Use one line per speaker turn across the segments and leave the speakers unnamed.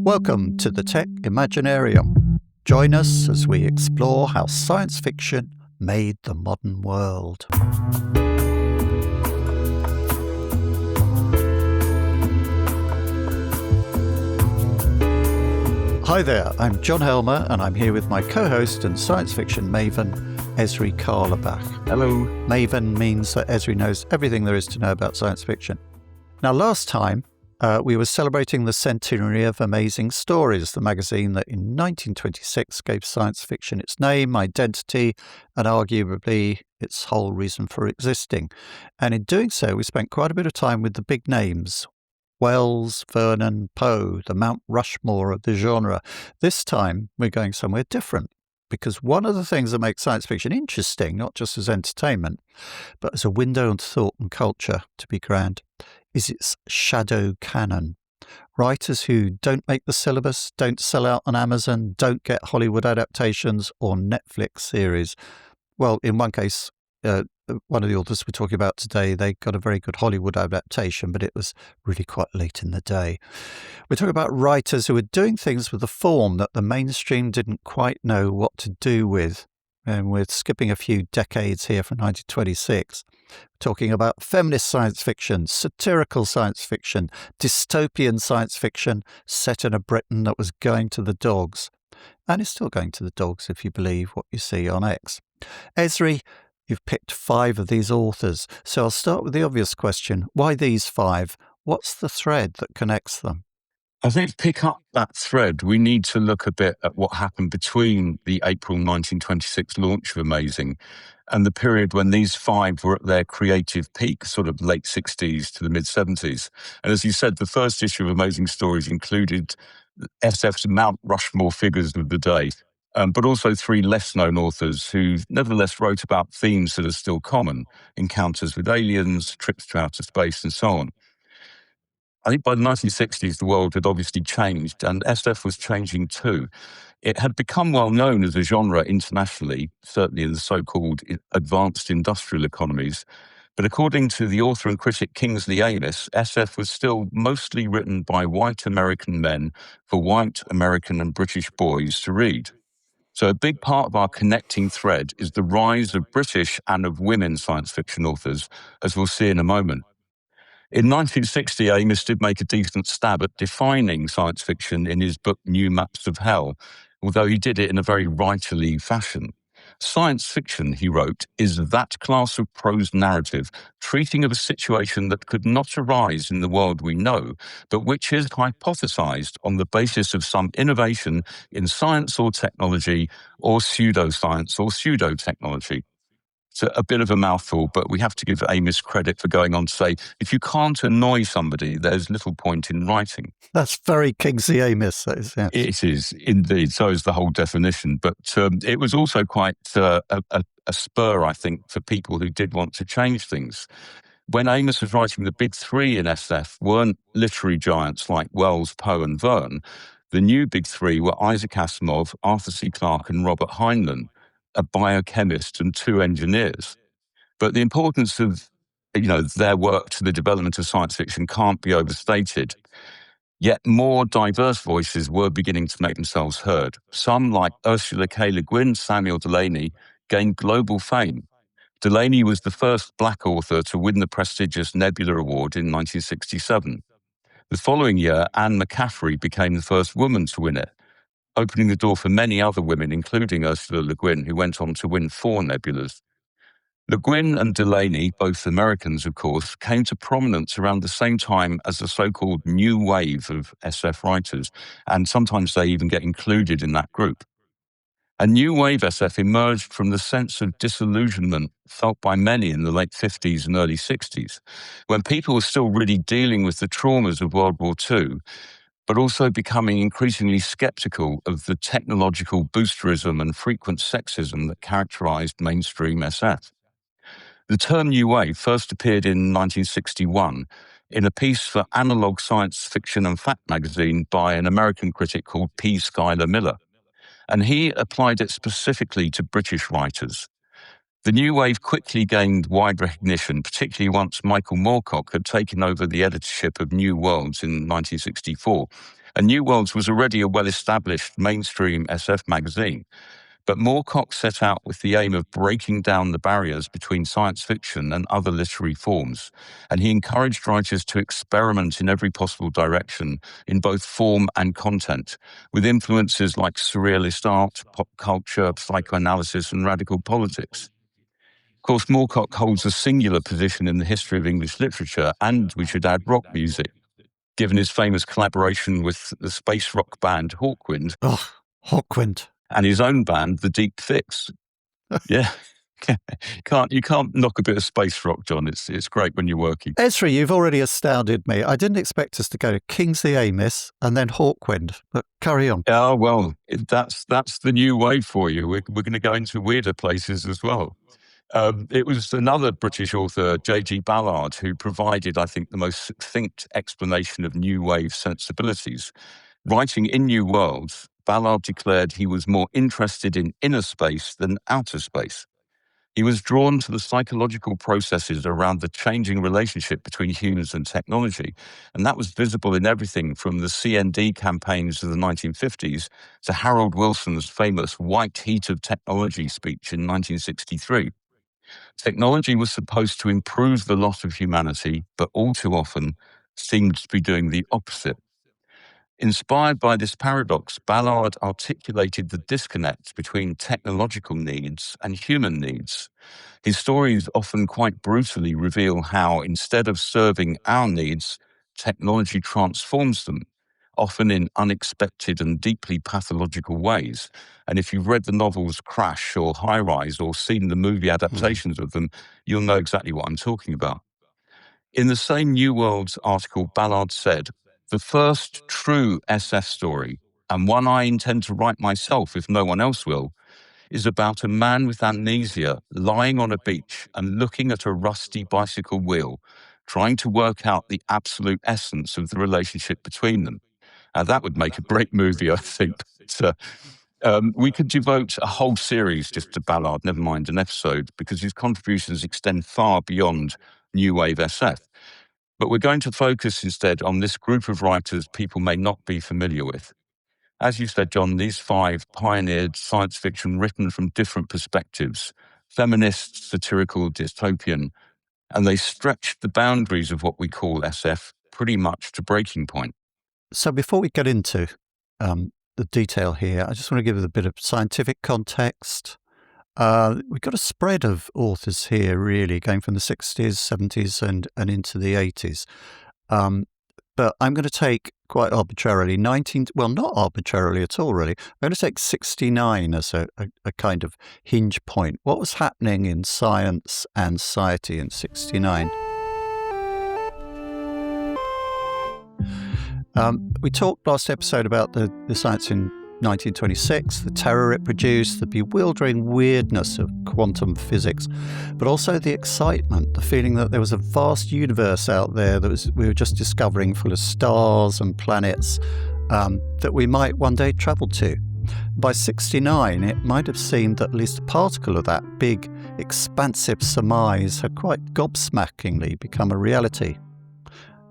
Welcome to the Tech Imaginarium. Join us as we explore how science fiction made the modern world. Hi there, I'm John Helmer and I'm here with my co-host and science fiction maven, Ezri Carlebach.
Hello.
Maven means that Ezri knows everything there is to know about science fiction. Now, last time, we were celebrating the centenary of Amazing Stories, the magazine that in 1926 gave science fiction its name, identity, and arguably its whole reason for existing. And in doing so, we spent quite a bit of time with the big names. Wells, Verne, Poe, the Mount Rushmore of the genre. This time, we're going somewhere different, because one of the things that makes science fiction interesting, not just as entertainment, but as a window on thought and culture, to be grand, is its shadow canon. Writers who don't make the syllabus, don't sell out on Amazon, don't get Hollywood adaptations or Netflix series. Well, in one case, one of the authors we're talking about today, they got a very good Hollywood adaptation, but it was really quite late in the day. We're talking about writers who are doing things with a form that the mainstream didn't quite know what to do with. And we're skipping a few decades here from 1926. We're talking about feminist science fiction, satirical science fiction, dystopian science fiction set in a Britain that was going to the dogs. And is still going to the dogs if you believe what you see on X. Ezri, you've picked 5 of these authors. So I'll start with the obvious question. Why these 5? What's the thread that connects them?
I think to pick up that thread, we need to look a bit at what happened between the April 1926 launch of Amazing and the period when these 5 were at their creative peak, sort of late 60s to the mid-70s. And as you said, the first issue of Amazing Stories included SF's Mount Rushmore figures of the day, but also 3 less-known authors who nevertheless wrote about themes that are still common: encounters with aliens, trips to outer space, and so on. I think by the 1960s, the world had obviously changed, and SF was changing too. It had become well known as a genre internationally, certainly in the so-called advanced industrial economies. But according to the author and critic Kingsley Amis, SF was still mostly written by white American men for white American and British boys to read. So a big part of our connecting thread is the rise of British and of women science fiction authors, as we'll see in a moment. In 1960, Amis did make a decent stab at defining science fiction in his book New Maps of Hell, although he did it in a very writerly fashion. Science fiction, he wrote, is that class of prose narrative treating of a situation that could not arise in the world we know, but which is hypothesized on the basis of some innovation in science or technology, or pseudoscience or pseudo-technology. It's a bit of a mouthful, but we have to give Amis credit for going on to say, if you can't annoy somebody, there's little point in writing.
That's very Kingsley Amis, that is. Yes.
It is, indeed. So is the whole definition. But it was also quite a spur, I think, for people who did want to change things. When Amis was writing, the big 3 in SF weren't literary giants like Wells, Poe and Verne. The new big 3 were Isaac Asimov, Arthur C. Clarke and Robert Heinlein, a biochemist and 2 engineers. But the importance of, their work to the development of science fiction can't be overstated. Yet more diverse voices were beginning to make themselves heard. Some, like Ursula K. Le Guin, Samuel Delany, gained global fame. Delany was the first black author to win the prestigious Nebula Award in 1967. The following year, Anne McCaffrey became the first woman to win it, opening the door for many other women, including Ursula Le Guin, who went on to win 4 Nebulas. Le Guin and Delany, both Americans, of course, came to prominence around the same time as the so-called new wave of SF writers, and sometimes they even get included in that group. A new wave SF emerged from the sense of disillusionment felt by many in the late 50s and early 60s, when people were still really dealing with the traumas of World War II, but also becoming increasingly skeptical of the technological boosterism and frequent sexism that characterized mainstream SF. The term New Wave first appeared in 1961 in a piece for Analog Science Fiction and Fact magazine by an American critic called P. Schuyler Miller, and he applied it specifically to British writers. The New Wave quickly gained wide recognition, particularly once Michael Moorcock had taken over the editorship of New Worlds in 1964, And New Worlds was already a well-established mainstream SF magazine. But Moorcock set out with the aim of breaking down the barriers between science fiction and other literary forms, and he encouraged writers to experiment in every possible direction in both form and content, with influences like surrealist art, pop culture, psychoanalysis, and radical politics. Of course, Moorcock holds a singular position in the history of English literature, and we should add rock music, given his famous collaboration with the space rock band Hawkwind.
Oh, Hawkwind.
And his own band, the Deep Fix. Yeah. You can't knock a bit of space rock, John. It's great when you're working.
Ezri, you've already astounded me. I didn't expect us to go to Kingsley Amis and then Hawkwind, but carry on.
Oh, well, that's the new wave for you. We're going to go into weirder places as well. It was another British author, J.G. Ballard, who provided, I think, the most succinct explanation of new wave sensibilities. Writing in New Worlds, Ballard declared he was more interested in inner space than outer space. He was drawn to the psychological processes around the changing relationship between humans and technology, and that was visible in everything from the CND campaigns of the 1950s to Harold Wilson's famous White Heat of Technology speech in 1963. Technology was supposed to improve the lot of humanity, but all too often seemed to be doing the opposite. Inspired by this paradox, Ballard articulated the disconnect between technological needs and human needs. His stories often quite brutally reveal how, instead of serving our needs, technology transforms them, often in unexpected and deeply pathological ways. And if you've read the novels Crash or High Rise or seen the movie adaptations of them, you'll know exactly what I'm talking about. In the same New Worlds article, Ballard said, "The first true SF story, and one I intend to write myself if no one else will, is about a man with amnesia lying on a beach and looking at a rusty bicycle wheel, trying to work out the absolute essence of the relationship between them." That would make a great movie, I think. But, we could devote a whole series just to Ballard, never mind an episode, because his contributions extend far beyond New Wave SF. But we're going to focus instead on this group of writers people may not be familiar with. As you said, John, these five pioneered science fiction written from different perspectives, feminist, satirical, dystopian, and they stretched the boundaries of what we call SF pretty much to breaking point.
So before we get into the detail here, I just want to give it a bit of scientific context. We've got a spread of authors here, really, going from the 60s, 70s, and into the 80s. But I'm going to take quite arbitrarily not arbitrarily at all, really. I'm going to take 69 as a kind of hinge point. What was happening in science and society in 69? We talked last episode about the science in 1926, the terror it produced, the bewildering weirdness of quantum physics, but also the excitement, the feeling that there was a vast universe out there that we were just discovering, full of stars and planets that we might one day travel to. By 69, it might have seemed that at least a particle of that big, expansive surmise had quite gobsmackingly become a reality.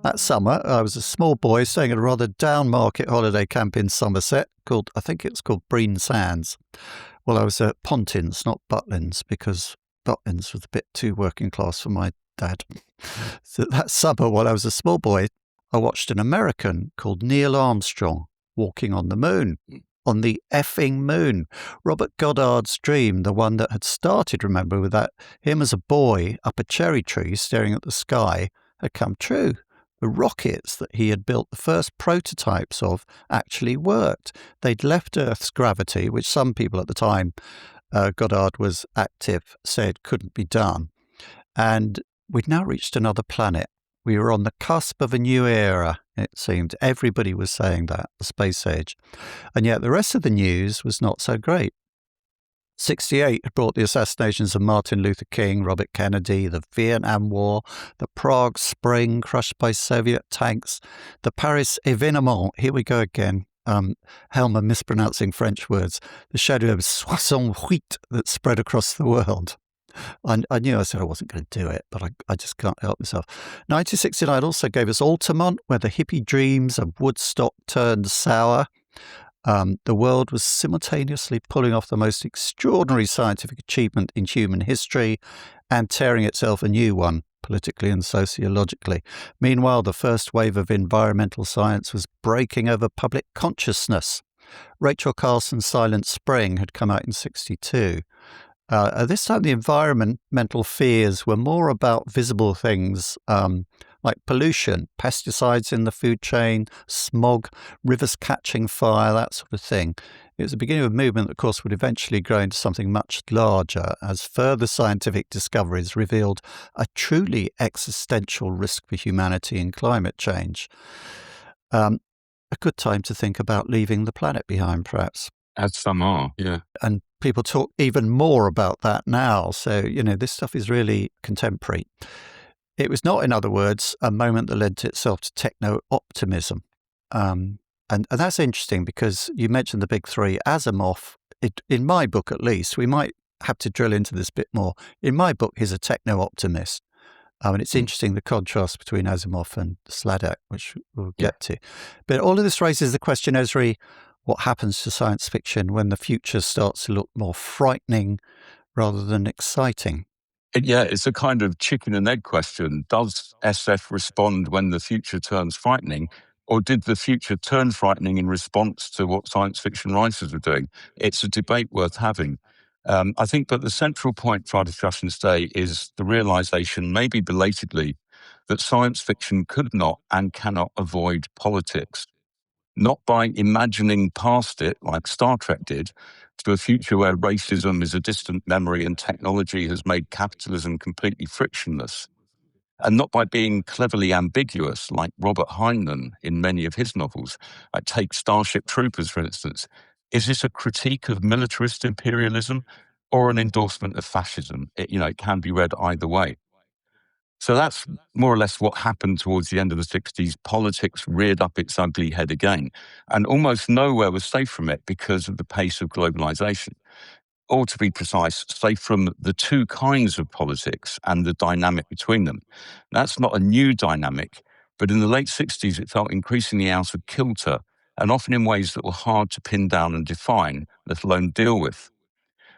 That summer, I was a small boy staying at a rather down-market holiday camp in Somerset I think it's called Breen Sands. Well, I was at Pontins, not Butlins, because Butlins was a bit too working class for my dad. So that summer, while I was a small boy, I watched an American called Neil Armstrong walking on the moon. On the effing moon. Robert Goddard's dream, the one that had started, remember, with him as a boy up a cherry tree staring at the sky, had come true. The rockets that he had built the first prototypes of actually worked. They'd left Earth's gravity, which some people at the time Goddard was active said couldn't be done. And we'd now reached another planet. We were on the cusp of a new era, it seemed. Everybody was saying that, the space age. And yet the rest of the news was not so great. 68 had brought the assassinations of Martin Luther King, Robert Kennedy, the Vietnam War, the Prague Spring crushed by Soviet tanks, the Paris événement, here we go again, Helmer mispronouncing French words, the shadow of 68 that spread across the world. I knew I said I wasn't going to do it, but I just can't help myself. 1969 also gave us Altamont, where the hippie dreams of Woodstock turned sour. The world was simultaneously pulling off the most extraordinary scientific achievement in human history and tearing itself a new one, politically and sociologically. Meanwhile, the first wave of environmental science was breaking over public consciousness. Rachel Carlson's Silent Spring had come out in 1962. At this time, the environmental fears were more about visible things like pollution, pesticides in the food chain, smog, rivers catching fire, that sort of thing. It was the beginning of a movement that, of course, would eventually grow into something much larger as further scientific discoveries revealed a truly existential risk for humanity in climate change. A good time to think about leaving the planet behind, perhaps.
As some are, yeah.
And people talk even more about that now. So, this stuff is really contemporary. It was not, in other words, a moment that lent itself to techno-optimism. And that's interesting because you mentioned the big three. Asimov, in my book at least, we might have to drill into this a bit more. In my book, he's a techno-optimist. And it's interesting, the contrast between Asimov and Sladek, which we'll get to. But all of this raises the question, Ezri, what happens to science fiction when the future starts to look more frightening rather than exciting?
It's a kind of chicken and egg question. Does SF respond when the future turns frightening, or did the future turn frightening in response to what science fiction writers are doing? It's a debate worth having. I think that the central point for our discussion today is the realization, maybe belatedly, that science fiction could not and cannot avoid politics. Not by imagining past it, like Star Trek did, to a future where racism is a distant memory and technology has made capitalism completely frictionless, and not by being cleverly ambiguous, like Robert Heinlein in many of his novels. Take Starship Troopers, for instance. Is this a critique of militarist imperialism or an endorsement of fascism? It can be read either way. So that's more or less what happened towards the end of the 60s. Politics reared up its ugly head again, and almost nowhere was safe from it because of the pace of globalization. Or to be precise, safe from the two kinds of politics and the dynamic between them. That's not a new dynamic, but in the late 60s, it felt increasingly out of kilter, and often in ways that were hard to pin down and define, let alone deal with.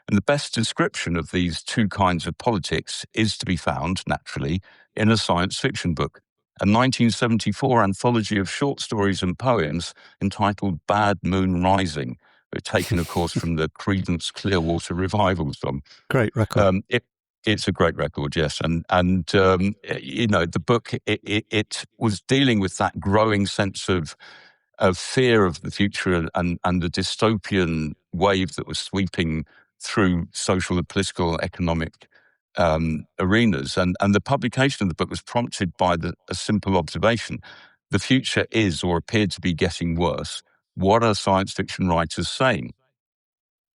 And the best description of these two kinds of politics is to be found, naturally, in a science fiction book, a 1974 anthology of short stories and poems entitled Bad Moon Rising, taken, of course, from the Creedence Clearwater Revival song.
Great record.
It's a great record, yes. And the book, it was dealing with that growing sense of fear of the future and the dystopian wave that was sweeping through social and political economic arenas. And the publication of the book was prompted by a simple observation. The future is or appeared to be getting worse. What are science fiction writers saying?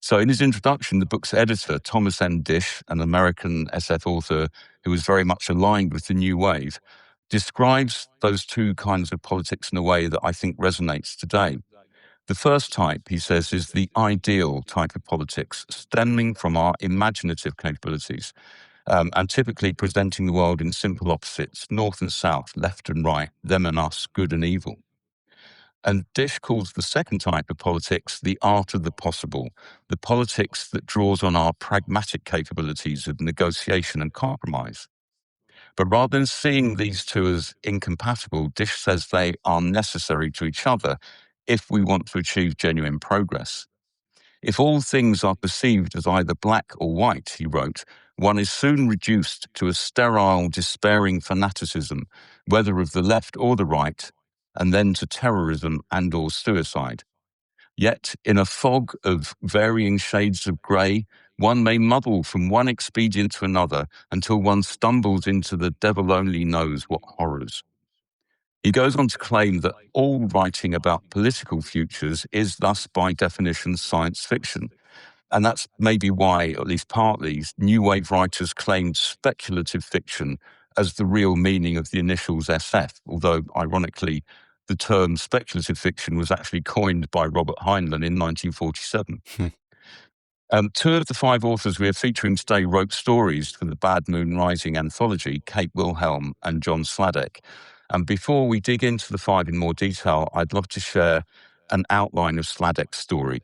So in his introduction, the book's editor, Thomas M. Dish, an American SF author who was very much aligned with the new wave, describes those two kinds of politics in a way that I think resonates today. The first type, he says, is the ideal type of politics, stemming from our imaginative capabilities, and typically presenting the world in simple opposites, north and south, left and right, them and us, good and evil. And Dish calls the second type of politics the art of the possible, the politics that draws on our pragmatic capabilities of negotiation and compromise. But rather than seeing these two as incompatible, Dish says they are necessary to each other if we want to achieve genuine progress. If all things are perceived as either black or white, he wrote, one is soon reduced to a sterile, despairing fanaticism, whether of the left or the right, and then to terrorism and or suicide. Yet, in a fog of varying shades of grey, one may muddle from one expedient to another until one stumbles into the devil only knows what horrors. He goes on to claim that all writing about political futures is thus by definition science fiction. And that's maybe why, at least partly, new wave writers claimed speculative fiction as the real meaning of the initials SF, although, ironically, the term speculative fiction was actually coined by Robert Heinlein in 1947. Two of the five authors we are featuring today wrote stories for the Bad Moon Rising anthology, Kate Wilhelm and John Sladek. And before we dig into the five in more detail, I'd love to share an outline of Sladek's story.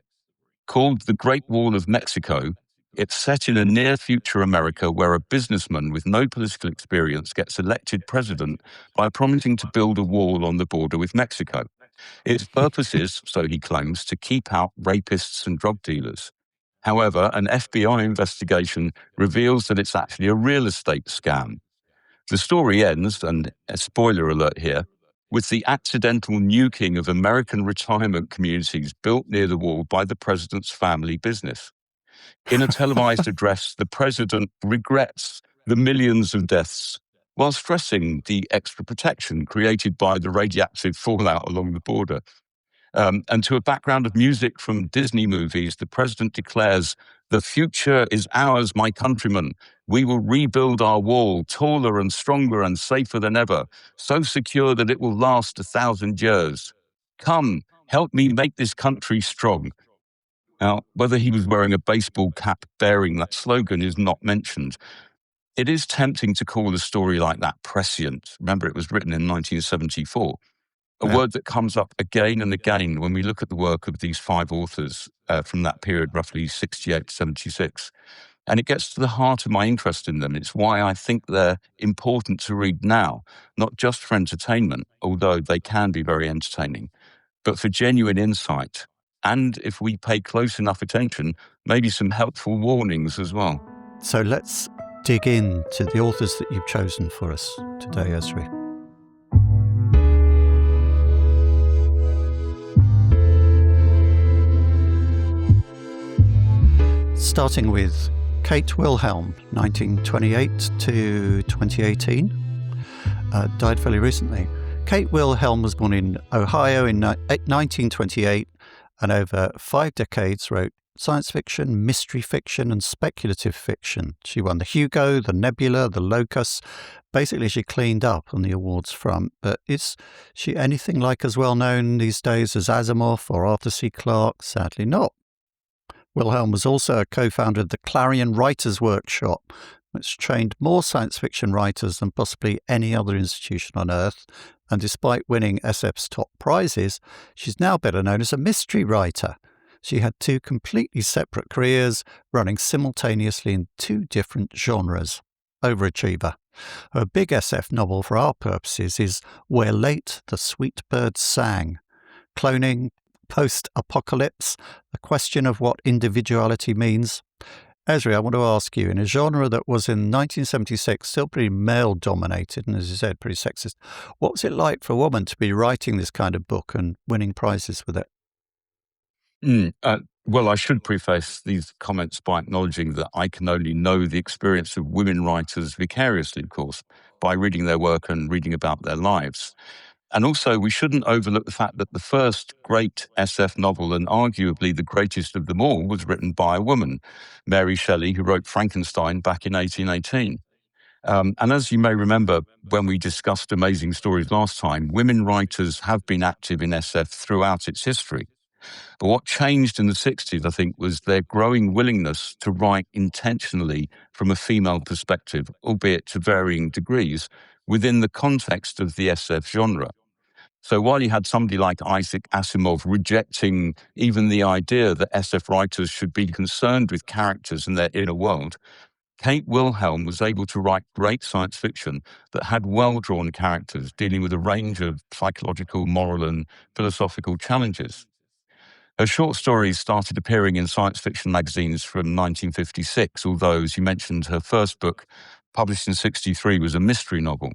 Called The Great Wall of Mexico, it's set in a near-future America where a businessman with no political experience gets elected president by promising to build a wall on the border with Mexico. Its purpose is, so he claims, to keep out rapists and drug dealers. However, an FBI investigation reveals that it's actually a real estate scam. The story ends, and a spoiler alert here, with the accidental nuking of American retirement communities built near the wall by the president's family business. In a televised address, the president regrets the millions of deaths while stressing the extra protection created by the radioactive fallout along the border. And to a background of music from Disney movies, the president declares, "The future is ours, my countrymen. We will rebuild our wall taller and stronger and safer than ever, so secure that it will last 1,000 years. Come, help me make this country strong." Now, whether he was wearing a baseball cap bearing that slogan is not mentioned. It is tempting to call a story like that prescient. Remember, it was written in 1974. A word that comes up again and again when we look at the work of these five authors from that period, roughly 68 to 76. And it gets to the heart of my interest in them. It's why I think they're important to read now, not just for entertainment, although they can be very entertaining, but for genuine insight. And if we pay close enough attention, maybe some helpful warnings as well.
So let's dig into the authors that you've chosen for us today, Ezri. Starting with Kate Wilhelm, 1928 to 2018, died fairly recently. Kate Wilhelm was born in Ohio in 1928 and over 5 decades wrote science fiction, mystery fiction and speculative fiction. She won the Hugo, the Nebula, the Locus. Basically, she cleaned up on the awards front. But is she anything like as well known these days as Asimov or Arthur C. Clarke? Sadly not. Wilhelm was also a co-founder of the Clarion Writers' Workshop, which trained more science fiction writers than possibly any other institution on Earth. And despite winning SF's top prizes, she's now better known as a mystery writer. She had 2 completely separate careers, running simultaneously in 2 different genres. Overachiever. Her big SF novel for our purposes is Where Late the Sweet Bird Sang. Cloning, post-apocalypse, the question of what individuality means. Ezri, I want to ask you, in a genre that was in 1976 still pretty male-dominated and, as you said, pretty sexist, what was it like for a woman to be writing this kind of book and winning prizes with it?
Well, I should preface these comments by acknowledging that I can only know the experience of women writers vicariously, of course, by reading their work and reading about their lives. And also, we shouldn't overlook the fact that the first great SF novel, and arguably the greatest of them all, was written by a woman, Mary Shelley, who wrote Frankenstein back in 1818. And as you may remember, when we discussed Amazing Stories last time, women writers have been active in SF throughout its history. But what changed in the 60s, I think, was their growing willingness to write intentionally from a female perspective, albeit to varying degrees, within the context of the SF genre. So while you had somebody like Isaac Asimov rejecting even the idea that SF writers should be concerned with characters and their inner world, Kate Wilhelm was able to write great science fiction that had well-drawn characters dealing with a range of psychological, moral, and philosophical challenges. Her short stories started appearing in science fiction magazines from 1956, although, as you mentioned, her first book, published in 1963, was a mystery novel.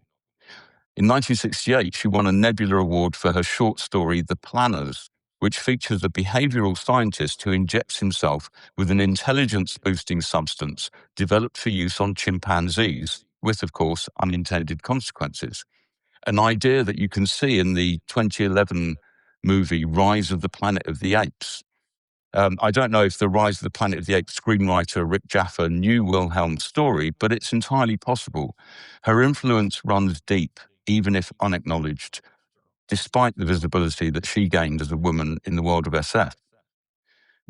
In 1968, she won a Nebula Award for her short story, The Planners, which features a behavioral scientist who injects himself with an intelligence-boosting substance developed for use on chimpanzees, with, of course, unintended consequences. An idea that you can see in the 2011 movie Rise of the Planet of the Apes. I don't know if the Rise of the Planet of the Apes screenwriter Rick Jaffa knew Wilhelm's story, but it's entirely possible. Her influence runs deep, even if unacknowledged, despite the visibility that she gained as a woman in the world of SF.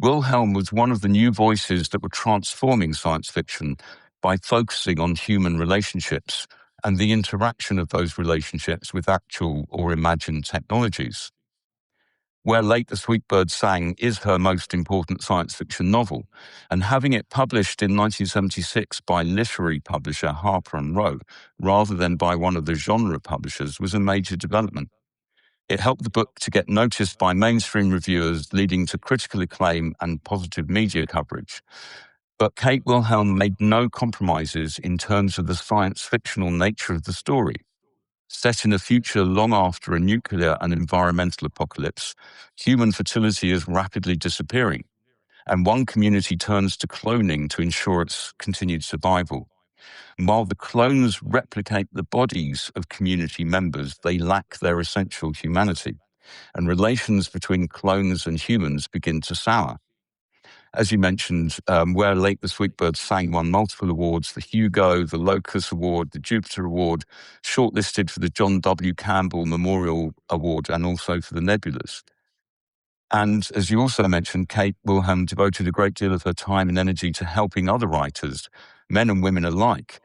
Wilhelm was one of the new voices that were transforming science fiction by focusing on human relationships and the interaction of those relationships with actual or imagined technologies. Where Late the Sweetbird Sang is her most important science fiction novel, and having it published in 1976 by literary publisher Harper and Row, rather than by one of the genre publishers, was a major development. It helped the book to get noticed by mainstream reviewers, leading to critical acclaim and positive media coverage. But Kate Wilhelm made no compromises in terms of the science fictional nature of the story. Set in a future long after a nuclear and environmental apocalypse, human fertility is rapidly disappearing, and one community turns to cloning to ensure its continued survival. And while the clones replicate the bodies of community members, they lack their essential humanity, and relations between clones and humans begin to sour. As you mentioned, Where Late the Sweetbird Sang won multiple awards, the Hugo, the Locus Award, the Jupiter Award, shortlisted for the John W. Campbell Memorial Award, and also for the Nebulas. And as you also mentioned, Kate Wilhelm devoted a great deal of her time and energy to helping other writers, men and women alike.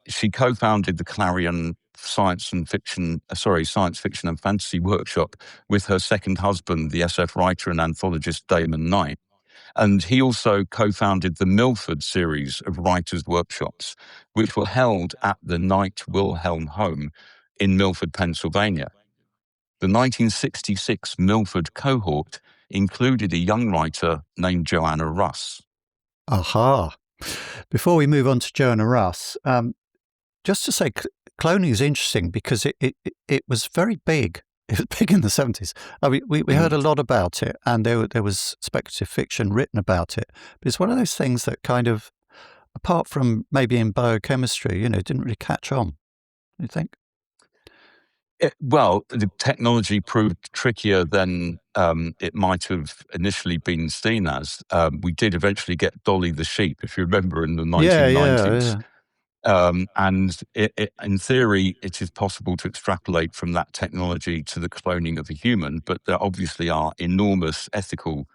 She co-founded the Clarion Science Fiction and Fantasy Workshop with her second husband, the SF writer and anthologist Damon Knight. And he also co-founded the Milford series of writers' workshops, which were held at the Knight Wilhelm home in Milford, Pennsylvania. The 1966 Milford cohort included a young writer named Joanna Russ.
Aha. Before we move on to Joanna Russ, just to say, cloning is interesting because it was very big. It was big in the 70s. I mean, we heard a lot about it, and there was speculative fiction written about it. But it's one of those things that kind of, apart from maybe in biochemistry, didn't really catch on. You think?
Well, the technology proved trickier than it might have initially been seen as. We did eventually get Dolly the sheep, if you remember, in the 1990s.
Yeah.
And in theory, it is possible to extrapolate from that technology to the cloning of a human, but there obviously are enormous ethical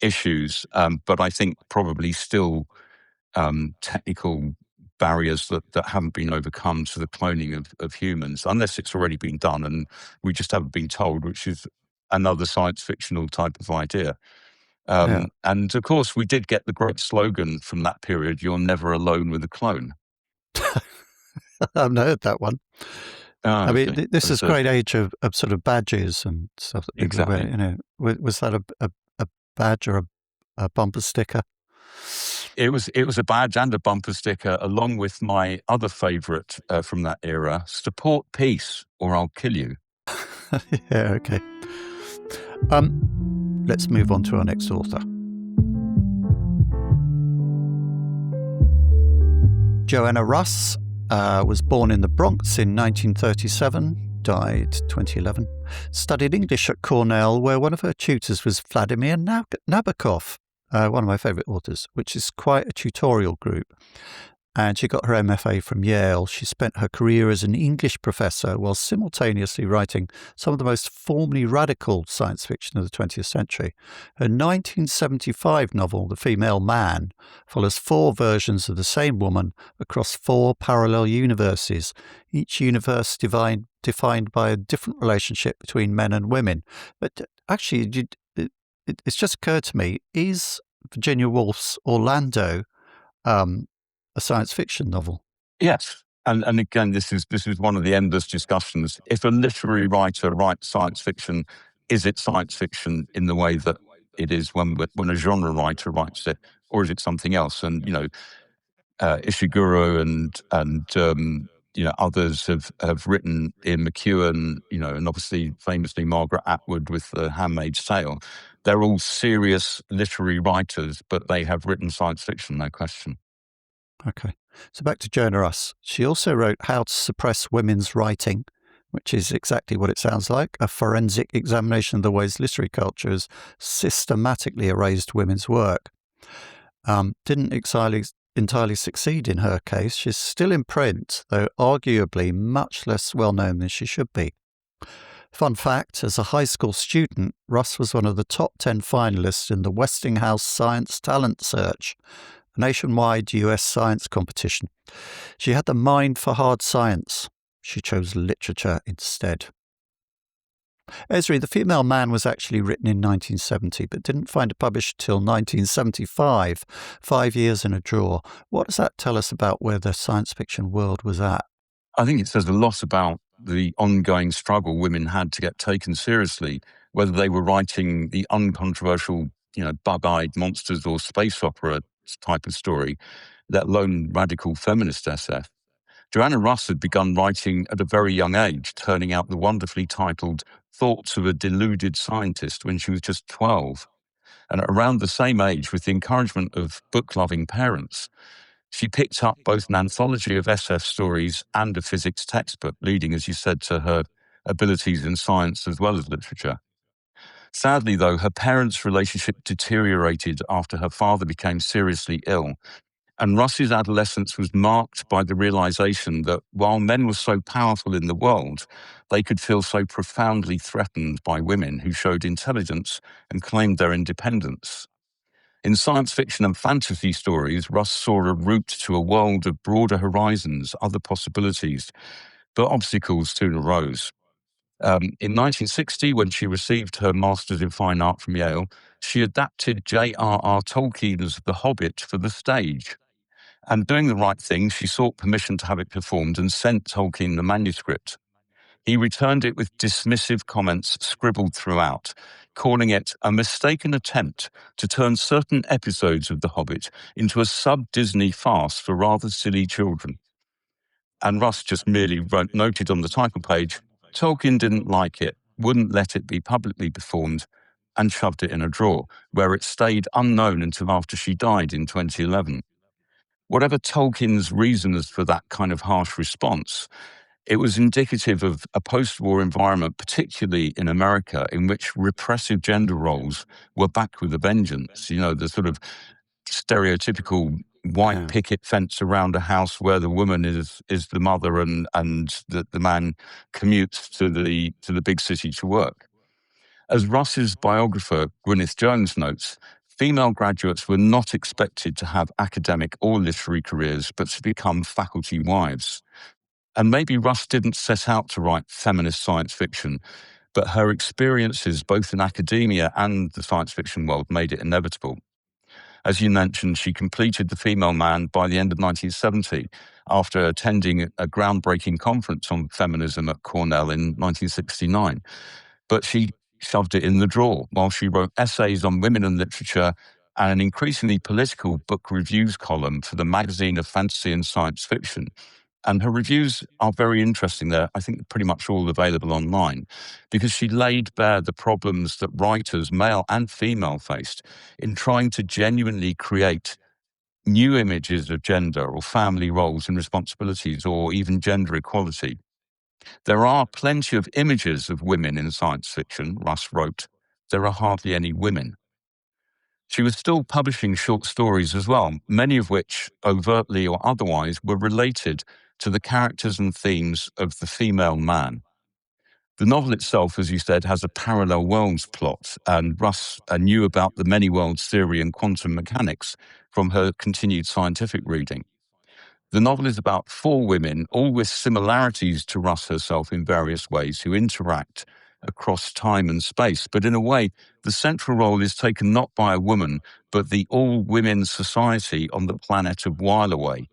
issues, but I think probably still technical barriers that haven't been overcome to the cloning of humans, unless it's already been done and we just haven't been told, which is another science fictional type of idea. And of course, we did get the great slogan from that period, "You're never alone with a clone."
I haven't heard that one.
I
mean, this is a great age of sort of badges and stuff that people
exactly.
wear. Was that a badge or a bumper sticker?
It was a badge and a bumper sticker, along with my other favourite from that era: "Support peace, or I'll kill you."
Yeah, okay. Let's move on to our next author. Joanna Russ was born in the Bronx in 1937, died 2011, studied English at Cornell, where one of her tutors was Vladimir Nabokov, one of my favourite authors, which is quite a tutorial group. And she got her MFA from Yale. She spent her career as an English professor while simultaneously writing some of the most formally radical science fiction of the 20th century. Her 1975 novel, The Female Man, follows 4 versions of the same woman across 4 parallel universes, each universe defined by a different relationship between men and women. But actually, it's just occurred to me, is Virginia Woolf's Orlando a science fiction novel?
Yes. And again, this is one of the endless discussions. If a literary writer writes science fiction, is it science fiction in the way that it is when a genre writer writes it, or is it something else? And Ishiguro and others have written, Ian McEwan, and obviously famously Margaret Atwood with The Handmaid's Tale. They're all serious literary writers, but they have written science fiction, no question.
Okay. So back to Joanna Russ. She also wrote How to Suppress Women's Writing, which is exactly what it sounds like, a forensic examination of the ways literary culture has systematically erased women's work. Didn't entirely succeed in her case. She's still in print, though arguably much less well-known than she should be. Fun fact, as a high school student, Russ was one of the top 10 finalists in the Westinghouse Science Talent Search, a nationwide US science competition. She had the mind for hard science. She chose literature instead. Ezri, The Female Man was actually written in 1970, but didn't find a publisher till 1975, 5 years in a drawer. What does that tell us about where the science fiction world was at?
I think it says a lot about the ongoing struggle women had to get taken seriously, whether they were writing the uncontroversial, bug-eyed monsters or space opera type of story, let alone radical feminist SF. Joanna Russ had begun writing at a very young age, turning out the wonderfully titled Thoughts of a Deluded Scientist when she was just 12. And around the same age, with the encouragement of book-loving parents, she picked up both an anthology of SF stories and a physics textbook, leading, as you said, to her abilities in science as well as literature. Sadly, though, her parents' relationship deteriorated after her father became seriously ill, and Russ's adolescence was marked by the realization that while men were so powerful in the world, they could feel so profoundly threatened by women who showed intelligence and claimed their independence. In science fiction and fantasy stories, Russ saw a route to a world of broader horizons, other possibilities, but obstacles soon arose. In 1960, when she received her Master's in Fine Art from Yale, she adapted J.R.R. Tolkien's The Hobbit for the stage. And doing the right thing, she sought permission to have it performed and sent Tolkien the manuscript. He returned it with dismissive comments scribbled throughout, calling it a mistaken attempt to turn certain episodes of The Hobbit into a sub-Disney farce for rather silly children. And Russ just merely noted on the title page, Tolkien didn't like it, wouldn't let it be publicly performed, and shoved it in a drawer, where it stayed unknown until after she died in 2011. Whatever Tolkien's reasons for that kind of harsh response, it was indicative of a post-war environment, particularly in America, in which repressive gender roles were back with a vengeance. The sort of stereotypical white picket fence around a house where the woman is the mother and the man commutes to the big city to work. As Russ's biographer, Gwyneth Jones, notes, female graduates were not expected to have academic or literary careers, but to become faculty wives. And maybe Russ didn't set out to write feminist science fiction, but her experiences both in academia and the science fiction world made it inevitable. As you mentioned, she completed The Female Man by the end of 1970 after attending a groundbreaking conference on feminism at Cornell in 1969. But she shoved it in the drawer while she wrote essays on women and literature and an increasingly political book reviews column for the magazine of fantasy and science fiction. And her reviews are very interesting. They're, I think, pretty much all available online because she laid bare the problems that writers, male and female, faced in trying to genuinely create new images of gender or family roles and responsibilities or even gender equality. There are plenty of images of women in science fiction, Russ wrote. There are hardly any women. She was still publishing short stories as well, many of which, overtly or otherwise, were related to the characters and themes of The Female Man. The novel itself, as you said, has a parallel worlds plot, and Russ knew about the many worlds theory and quantum mechanics from her continued scientific reading. The novel is about 4 women, all with similarities to Russ herself in various ways, who interact across time and space. But in a way, the central role is taken not by a woman, but the all-women society on the planet of While Away.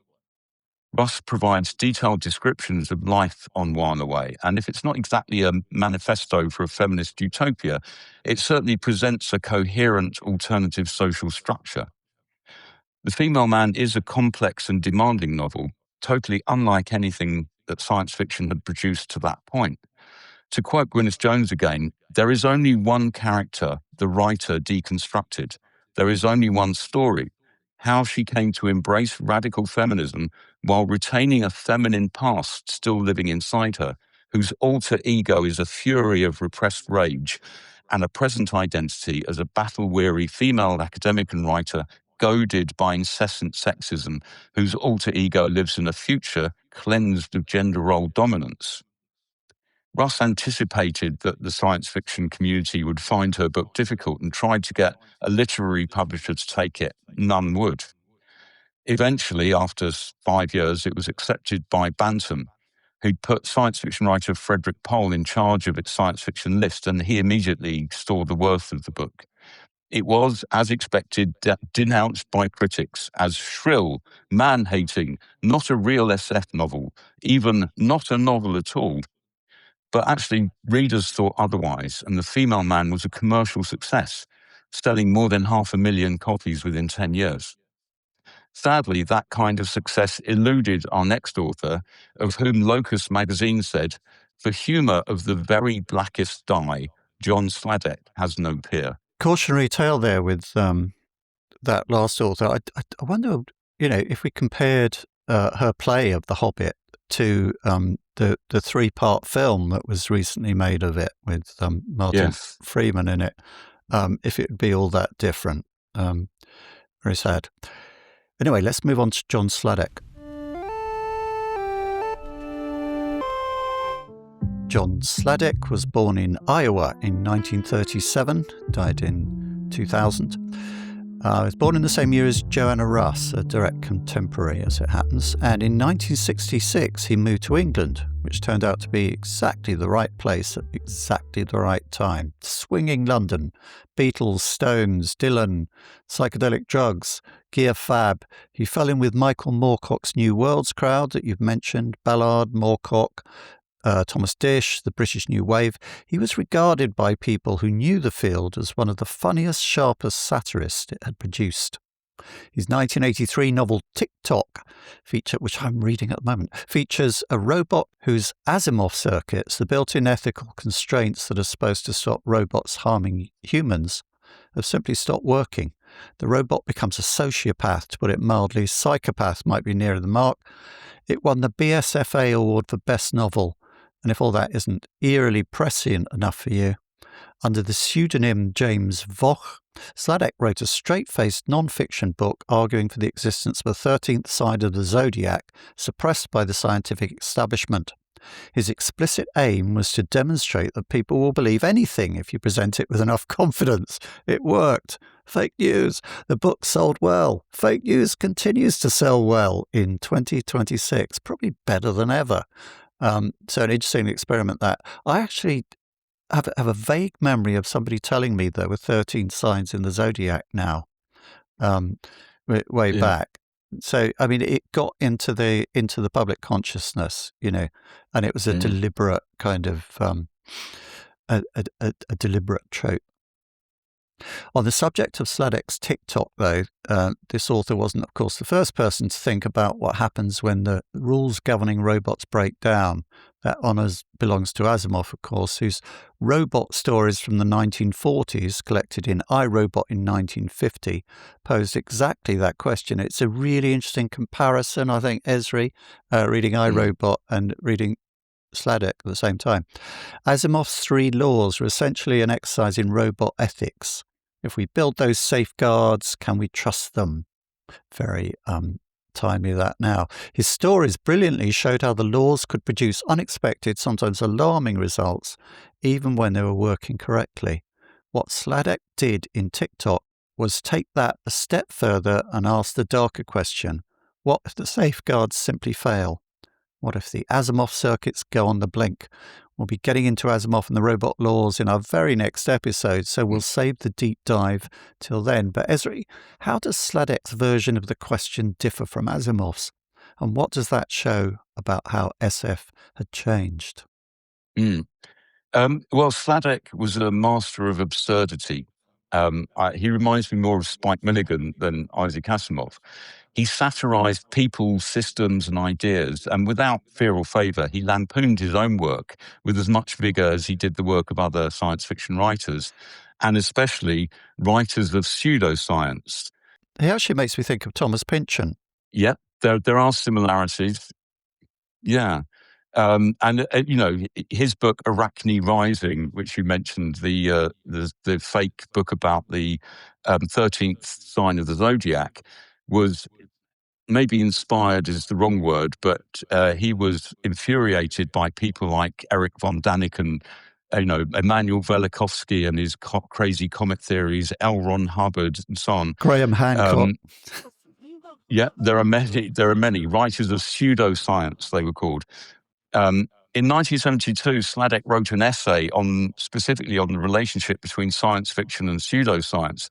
Russ provides detailed descriptions of life on While Away, and if it's not exactly a manifesto for a feminist utopia, it certainly presents a coherent alternative social structure. The Female Man is a complex and demanding novel, totally unlike anything that science fiction had produced to that point. To quote Gwyneth Jones again, there is only one character the writer deconstructed. There is only one story, how she came to embrace radical feminism while retaining a feminine past still living inside her, whose alter ego is a fury of repressed rage and a present identity as a battle-weary female academic and writer goaded by incessant sexism, whose alter ego lives in a future cleansed of gender role dominance. Russ anticipated that the science fiction community would find her book difficult and tried to get a literary publisher to take it. None would. Eventually, after 5 years, it was accepted by Bantam, who'd put science fiction writer Frederick Pohl in charge of its science fiction list, and he immediately saw the worth of the book. It was, as expected, denounced by critics as shrill, man-hating, not a real SF novel, even not a novel at all. But actually, readers thought otherwise, and The Female Man was a commercial success, selling more than 500,000 copies within 10 years. Sadly, that kind of success eluded our next author, of whom Locus magazine said, "For humour of the very blackest dye, John Sladek has no peer."
Cautionary tale there with that last author. I wonder, if we compared her play of The Hobbit to the 3-part film that was recently made of it with Martin Freeman in it, if it would be all that different. Very sad. Anyway, let's move on to John Sladek. John Sladek was born in Iowa in 1937, died in 2000. He was born in the same year as Joanna Russ, a direct contemporary as it happens, and in 1966 he moved to England, which turned out to be exactly the right place at exactly the right time. Swinging London, Beatles, Stones, Dylan, psychedelic drugs, gear fab. He fell in with Michael Moorcock's New Worlds crowd that you've mentioned, Ballard, Moorcock, Thomas Dish, the British New Wave. He was regarded by people who knew the field as one of the funniest, sharpest satirists it had produced. His 1983 novel Tik-Tok, which I'm reading at the moment, features a robot whose Asimov circuits, the built-in ethical constraints that are supposed to stop robots harming humans, have simply stopped working. The robot becomes a sociopath, to put it mildly. Psychopath might be nearer the mark. It won the BSFA award for Best Novel. And if all that isn't eerily prescient enough for you, under the pseudonym James Voch, Sladek wrote a straight-faced non-fiction book arguing for the existence of a 13th sign of the zodiac suppressed by the scientific establishment. His explicit aim was to demonstrate that people will believe anything if you present it with enough confidence. It worked. Fake news. The book sold well. Fake news continues to sell well in 2026, probably better than ever. So an interesting experiment that. I actually have a vague memory of somebody telling me there were 13 signs in the zodiac now, way back. So, I mean, it got into the public consciousness, and it was a deliberate kind of a deliberate trope. On the subject of Sladek's Tik-Tok, though, this author wasn't, of course, the first person to think about what happens when the rules governing robots break down. That honours belongs to Asimov, of course, whose robot stories from the 1940s, collected in I, Robot in 1950, posed exactly that question. It's a really interesting comparison, I think, Ezri, reading I, Robot and reading Sladek at the same time. Asimov's 3 laws are essentially an exercise in robot ethics. If we build those safeguards, can we trust them? Very timely that now. His stories brilliantly showed how the laws could produce unexpected, sometimes alarming results, even when they were working correctly. What Sladek did in Tik-Tok was take that a step further and ask the darker question: what if the safeguards simply fail? What if the Asimov circuits go on the blink? We'll be getting into Asimov and the robot laws in our very next episode, so we'll save the deep dive till then. But Ezri, how does Sladek's version of the question differ from Asimov's? And what does that show about how SF had changed?
Well, Sladek was a master of absurdity. He reminds me more of Spike Milligan than Isaac Asimov. He satirized people, systems, and ideas, and without fear or favour, he lampooned his own work with as much vigour as he did the work of other science fiction writers, and especially writers of pseudoscience.
He actually makes me think of Thomas Pynchon.
Yeah, there are similarities. Yeah. His book Arachne Rising, which you mentioned, the fake book about the 13th sign of the zodiac, was maybe inspired is the wrong word, but he was infuriated by people like Eric von Daniken, Emmanuel Velikovsky and his crazy comet theories, L. Ron Hubbard, and so on.
Graham Hancock.
Yeah, there are many writers of pseudoscience, they were called. In 1972, Sladek wrote an essay specifically on the relationship between science fiction and pseudoscience,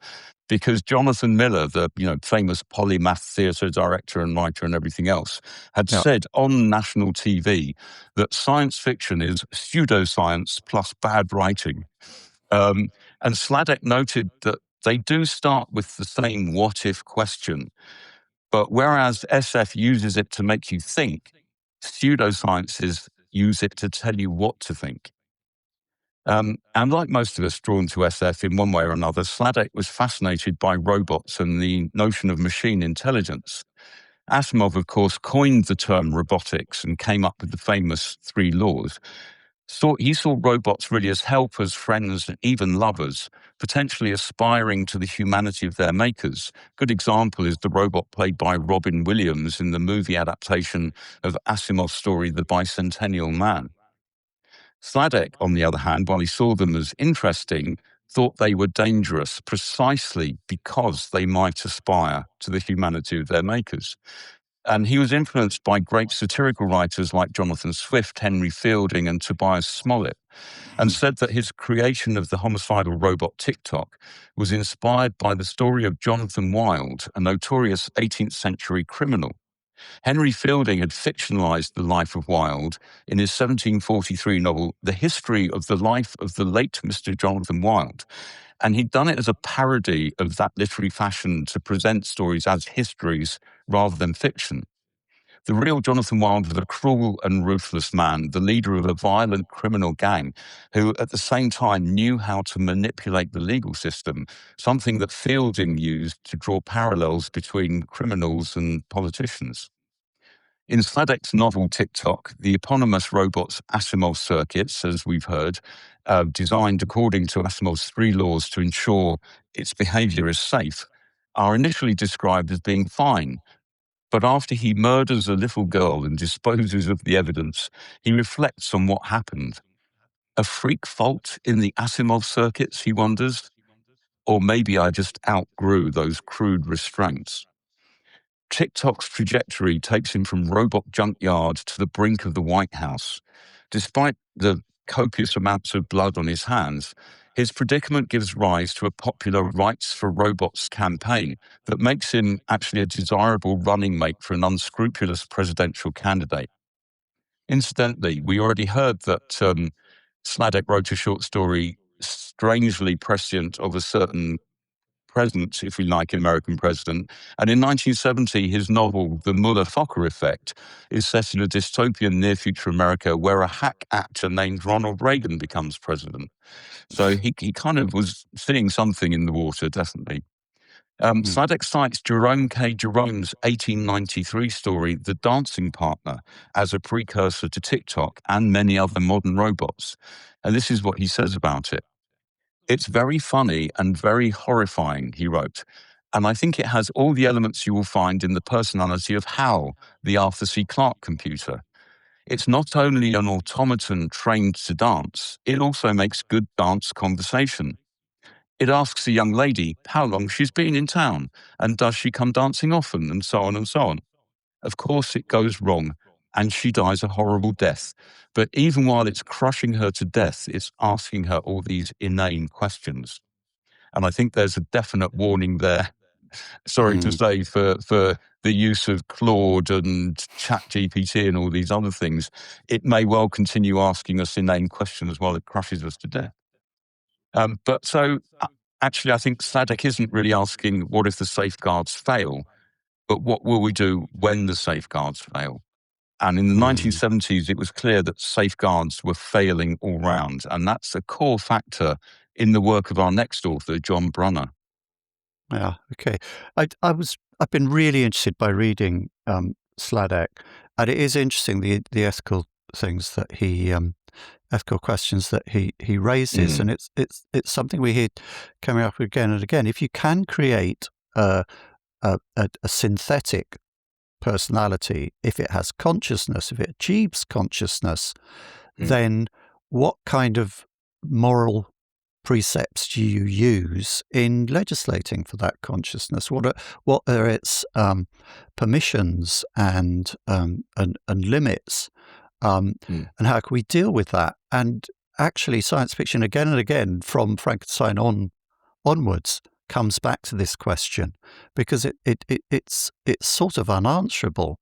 because Jonathan Miller, the famous polymath theatre director and writer and everything else, had said on national TV that science fiction is pseudoscience plus bad writing. And Sladek noted that they do start with the same what-if question, but whereas SF uses it to make you think, pseudosciences use it to tell you what to think. And like most of us drawn to SF in one way or another, Sladek was fascinated by robots and the notion of machine intelligence. Asimov, of course, coined the term robotics and came up with the famous 3 laws. He saw robots really as helpers, friends, and even lovers, potentially aspiring to the humanity of their makers. Good example is the robot played by Robin Williams in the movie adaptation of Asimov's story, The Bicentennial Man. Sladek, on the other hand, while he saw them as interesting, thought they were dangerous precisely because they might aspire to the humanity of their makers. And he was influenced by great satirical writers like Jonathan Swift, Henry Fielding, and Tobias Smollett, and said that his creation of the homicidal robot Tik-Tok was inspired by the story of Jonathan Wild, a notorious 18th century criminal. Henry Fielding had fictionalized the life of Wilde in his 1743 novel, The History of the Life of the Late Mr. Jonathan Wild. And he'd done it as a parody of that literary fashion to present stories as histories rather than fiction. The real Jonathan Wild was a cruel and ruthless man, the leader of a violent criminal gang who at the same time knew how to manipulate the legal system, something that Fielding used to draw parallels between criminals and politicians. In Sladek's novel Tik-Tok, the eponymous robot's Asimov circuits, as we've heard, designed according to Asimov's 3 laws to ensure its behavior is safe, are initially described as being fine. But after he murders a little girl and disposes of the evidence, he reflects on what happened. A freak fault in the Asimov circuits, he wonders? Or maybe I just outgrew those crude restraints. Tik-Tok's trajectory takes him from robot junkyard to the brink of the White House. Despite the copious amounts of blood on his hands, his predicament gives rise to a popular Rights for Robots campaign that makes him actually a desirable running mate for an unscrupulous presidential candidate. Incidentally, we already heard that Sladek wrote a short story strangely prescient of a certain present, if we like, American president. And in 1970, his novel, The Muller-Fokker Effect, is set in a dystopian near-future America where a hack actor named Ronald Reagan becomes president. So he kind of was seeing something in the water, definitely. Sladek cites Jerome K. Jerome's 1893 story, The Dancing Partner, as a precursor to Tik-Tok and many other modern robots. And this is what he says about it. It's very funny and very horrifying, he wrote, and I think it has all the elements you will find in the personality of Hal, the Arthur C. Clarke computer. It's not only an automaton trained to dance, it also makes good dance conversation. It asks a young lady how long she's been in town, and does she come dancing often, and so on and so on. Of course it goes wrong, and she dies a horrible death. But even while it's crushing her to death, it's asking her all these inane questions. And I think there's a definite warning there, sorry to say, for the use of Claude and ChatGPT and all these other things. It may well continue asking us inane questions while it crushes us to death. Actually, I think Sladek isn't really asking, what if the safeguards fail? But what will we do when the safeguards fail? And in the 1970s, it was clear that safeguards were failing all round. And that's a core factor in the work of our next author, John Brunner.
Yeah, okay. I've been really interested by reading Sladek, and it is interesting the ethical things that he ethical questions that he raises, and it's something we hear coming up again and again. If you can create a synthetic personality, if it has consciousness, if it achieves consciousness, then what kind of moral precepts do you use in legislating for that consciousness? What are its permissions and limits? And how can we deal with that? And actually, science fiction again and again, from Frankenstein onwards, comes back to this question, because it's sort of unanswerable.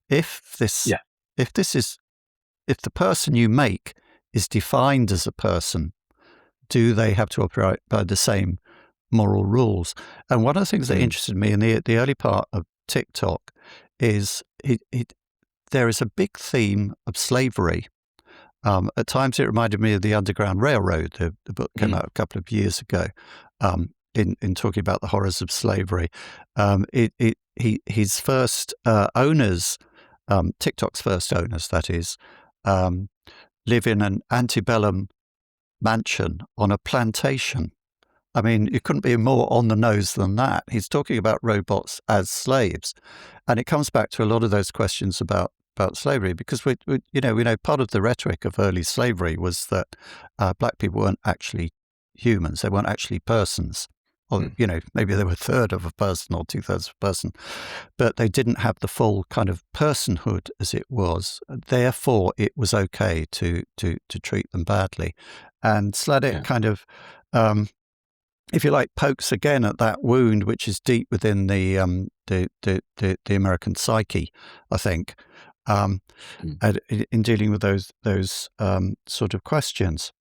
If the person you make is defined as a person, do they have to operate by the same moral rules? And one of the things that interested me in the early part of Tik-Tok is there is a big theme of slavery. At times it reminded me of the Underground Railroad. The book came out a couple of years ago in talking about the horrors of slavery. His first owners, Tik-Tok's first owners, that is, live in an antebellum mansion on a plantation. I mean, you couldn't be more on the nose than that. He's talking about robots as slaves. And it comes back to a lot of those questions about slavery, because we know part of the rhetoric of early slavery was that black people weren't actually humans. They weren't actually persons. Or, maybe they were a third of a person or 2/3 of a person, but they didn't have the full kind of personhood as it was. Therefore, it was okay to treat them badly. And Sladek kind of, if you like, pokes again at that wound, which is deep within the American psyche, I think, in dealing with those sort of questions.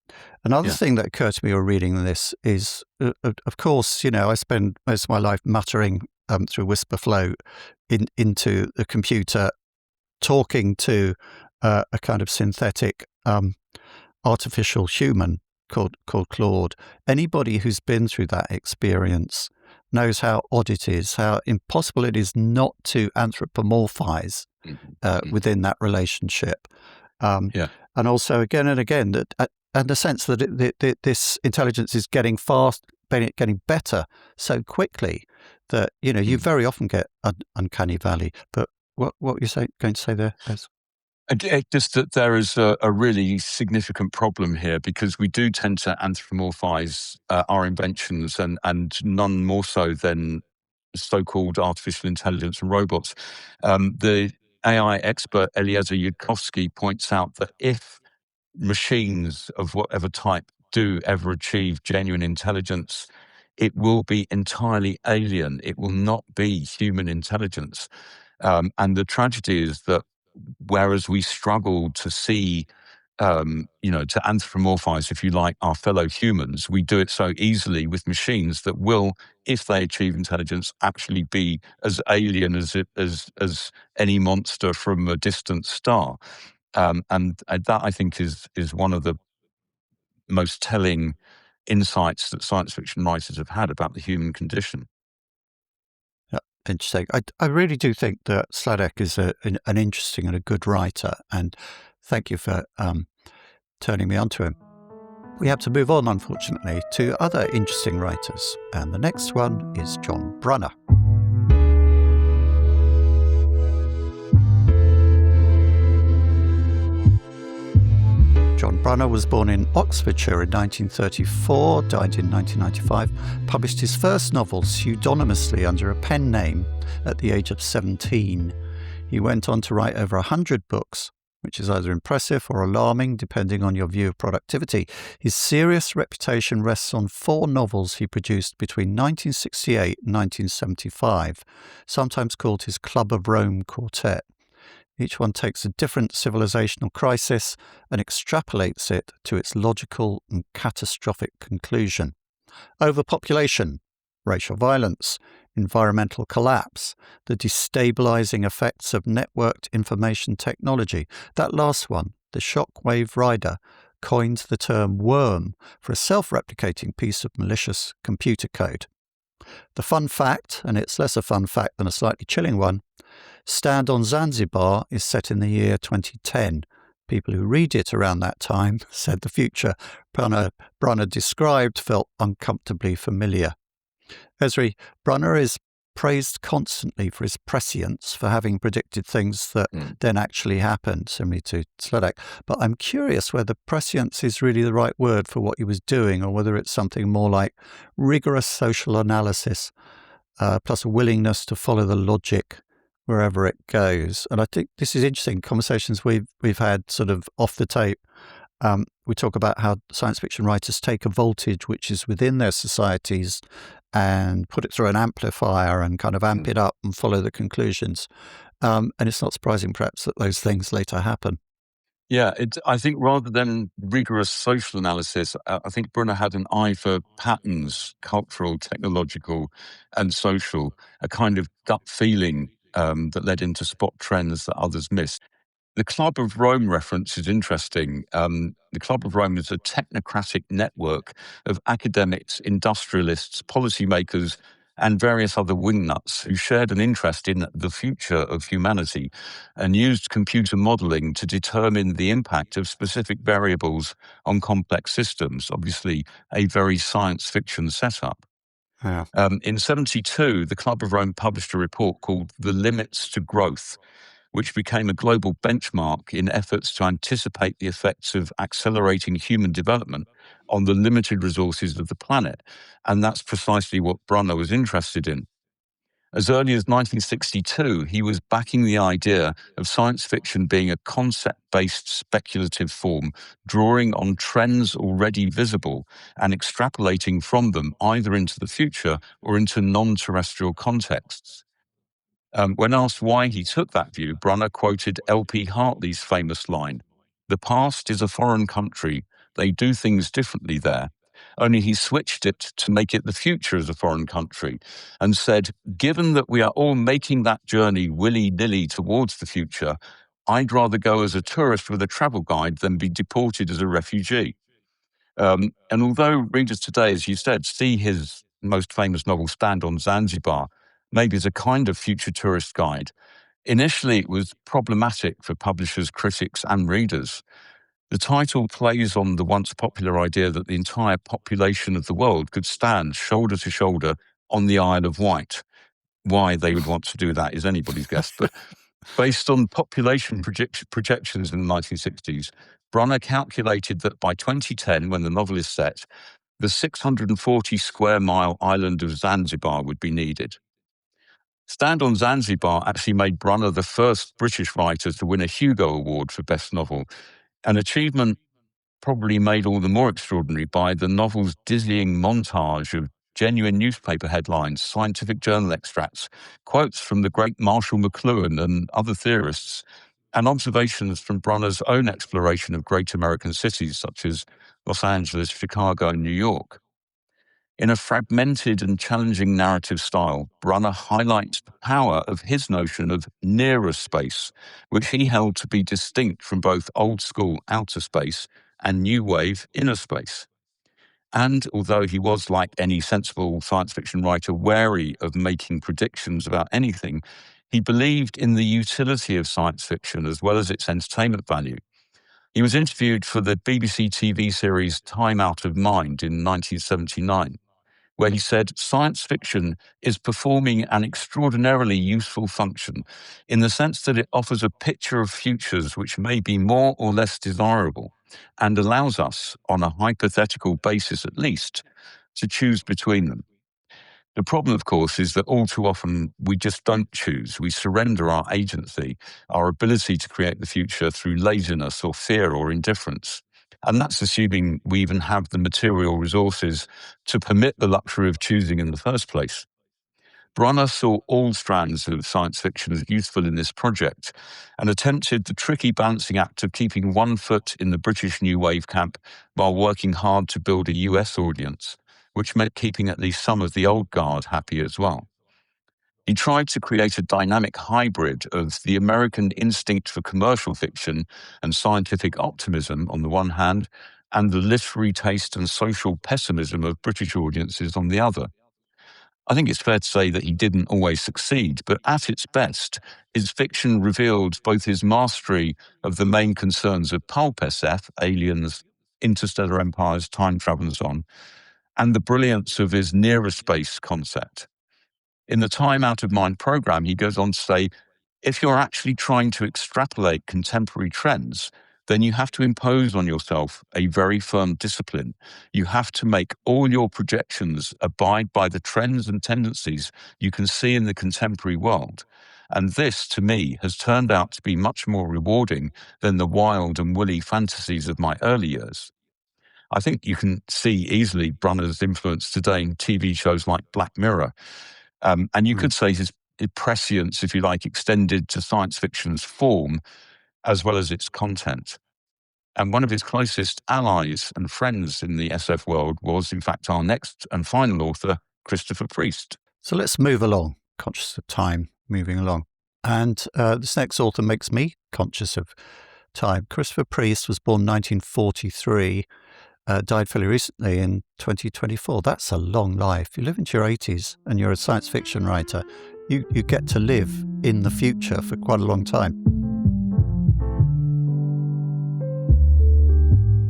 Another thing that occurred to me while reading this is, of course, I spend most of my life muttering through WhisperFlow into the computer, talking to a kind of synthetic artificial human called Claude. Anybody who's been through that experience knows how odd it is, how impossible it is not to anthropomorphize within that relationship. And also, again and again, and the sense that this intelligence is getting better so quickly that you very often get an uncanny valley. But what were you going to say there, Ez?
Just that there is a really significant problem here, because we do tend to anthropomorphize our inventions, and none more so than so-called artificial intelligence and robots. The AI expert Eliezer Yudkowsky points out that if machines of whatever type do ever achieve genuine intelligence, it will be entirely alien. It will not be human intelligence. And the tragedy is that whereas we struggle to see, to anthropomorphize, if you like, our fellow humans, we do it so easily with machines that will, if they achieve intelligence, actually be as alien as any monster from a distant star. And that, I think, is one of the most telling insights that science fiction writers have had about the human condition.
Yeah, interesting. I really do think that Sladek is an interesting and a good writer, and thank you for turning me on to him. We have to move on, unfortunately, to other interesting writers, and the next one is John Brunner. John Brunner was born in Oxfordshire in 1934, died in 1995, published his first novel pseudonymously under a pen name at the age of 17. He went on to write over 100 books, which is either impressive or alarming, depending on your view of productivity. His serious reputation rests on 4 novels he produced between 1968 and 1975, sometimes called his Club of Rome quartet. Each one takes a different civilizational crisis and extrapolates it to its logical and catastrophic conclusion. Overpopulation, racial violence, environmental collapse, the destabilizing effects of networked information technology. That last one, the shockwave rider, coined the term worm for a self-replicating piece of malicious computer code. The fun fact, and it's less a fun fact than a slightly chilling one, Stand on Zanzibar is set in the year 2010. People who read it around that time said the future Brunner described felt uncomfortably familiar. Ezri, Brunner is praised constantly for his prescience, for having predicted things that then actually happened, similarly to Sladek. But I'm curious whether prescience is really the right word for what he was doing, or whether it's something more like rigorous social analysis, plus a willingness to follow the logic wherever it goes. And I think this is interesting. Conversations we've had sort of off the tape. We talk about how science fiction writers take a voltage which is within their societies and put it through an amplifier and kind of amp it up and follow the conclusions. And it's not surprising, perhaps, that those things later happen.
Yeah, I think rather than rigorous social analysis, I think Brunner had an eye for patterns, cultural, technological, and social, a kind of gut feeling that led him to spot trends that others missed. The Club of Rome reference is interesting. The Club of Rome is a technocratic network of academics, industrialists, policymakers, and various other wingnuts who shared an interest in the future of humanity and used computer modeling to determine the impact of specific variables on complex systems, obviously a very science fiction setup.
Yeah.
In 1972, the Club of Rome published a report called The Limits to Growth, which became a global benchmark in efforts to anticipate the effects of accelerating human development on the limited resources of the planet. And that's precisely what Brunner was interested in. As early as 1962, he was backing the idea of science fiction being a concept-based speculative form, drawing on trends already visible and extrapolating from them either into the future or into non-terrestrial contexts. When asked why he took that view, Brunner quoted L.P. Hartley's famous line, "The past is a foreign country. They do things differently there." Only he switched it to make it the future as a foreign country and said, "Given that we are all making that journey willy-nilly towards the future, I'd rather go as a tourist with a travel guide than be deported as a refugee." And although readers today, as you said, see his most famous novel, Stand on Zanzibar, maybe as a kind of future tourist guide, initially it was problematic for publishers, critics, and readers. The title plays on the once popular idea that the entire population of the world could stand shoulder to shoulder on the Isle of Wight. Why they would want to do that is anybody's guess. But based on population projections in the 1960s, Brunner calculated that by 2010, when the novel is set, the 640 square mile island of Zanzibar would be needed. Stand on Zanzibar actually made Brunner the first British writer to win a Hugo Award for Best Novel, an achievement probably made all the more extraordinary by the novel's dizzying montage of genuine newspaper headlines, scientific journal extracts, quotes from the great Marshall McLuhan and other theorists, and observations from Brunner's own exploration of great American cities such as Los Angeles, Chicago, and New York. In a fragmented and challenging narrative style, Brunner highlights the power of his notion of nearer space, which he held to be distinct from both old-school outer space and new wave inner space. And although he was, like any sensible science fiction writer, wary of making predictions about anything, he believed in the utility of science fiction as well as its entertainment value. He was interviewed for the BBC TV series Time Out of Mind in 1979, where he said, "Science fiction is performing an extraordinarily useful function in the sense that it offers a picture of futures which may be more or less desirable and allows us, on a hypothetical basis at least, to choose between them." The problem, of course, is that all too often we just don't choose. We surrender our agency, our ability to create the future through laziness or fear or indifference. And that's assuming we even have the material resources to permit the luxury of choosing in the first place. Brunner saw all strands of science fiction as useful in this project and attempted the tricky balancing act of keeping one foot in the British New Wave camp while working hard to build a US audience, which meant keeping at least some of the old guard happy as well. He tried to create a dynamic hybrid of the American instinct for commercial fiction and scientific optimism on the one hand, and the literary taste and social pessimism of British audiences on the other. I think it's fair to say that he didn't always succeed, but at its best, his fiction revealed both his mastery of the main concerns of pulp SF, aliens, interstellar empires, time travel and so on, and the brilliance of his nearer space concept. In the Time Out of Mind program, he goes on to say, if you're actually trying to extrapolate contemporary trends, then you have to impose on yourself a very firm discipline. You have to make all your projections abide by the trends and tendencies you can see in the contemporary world. And this, to me, has turned out to be much more rewarding than the wild and woolly fantasies of my early years. I think you can see easily Brunner's influence today in TV shows like Black Mirror. And you could say his prescience, if you like, extended to science fiction's form as well as its content. And one of his closest allies and friends in the SF world was, in fact, our next and final author, Christopher Priest.
So let's move along, conscious of time, moving along. And this next author makes me conscious of time. Christopher Priest was born 1943, died fairly recently in 2024. That's a long life. You live into your 80s and you're a science fiction writer. You get to live in the future for quite a long time.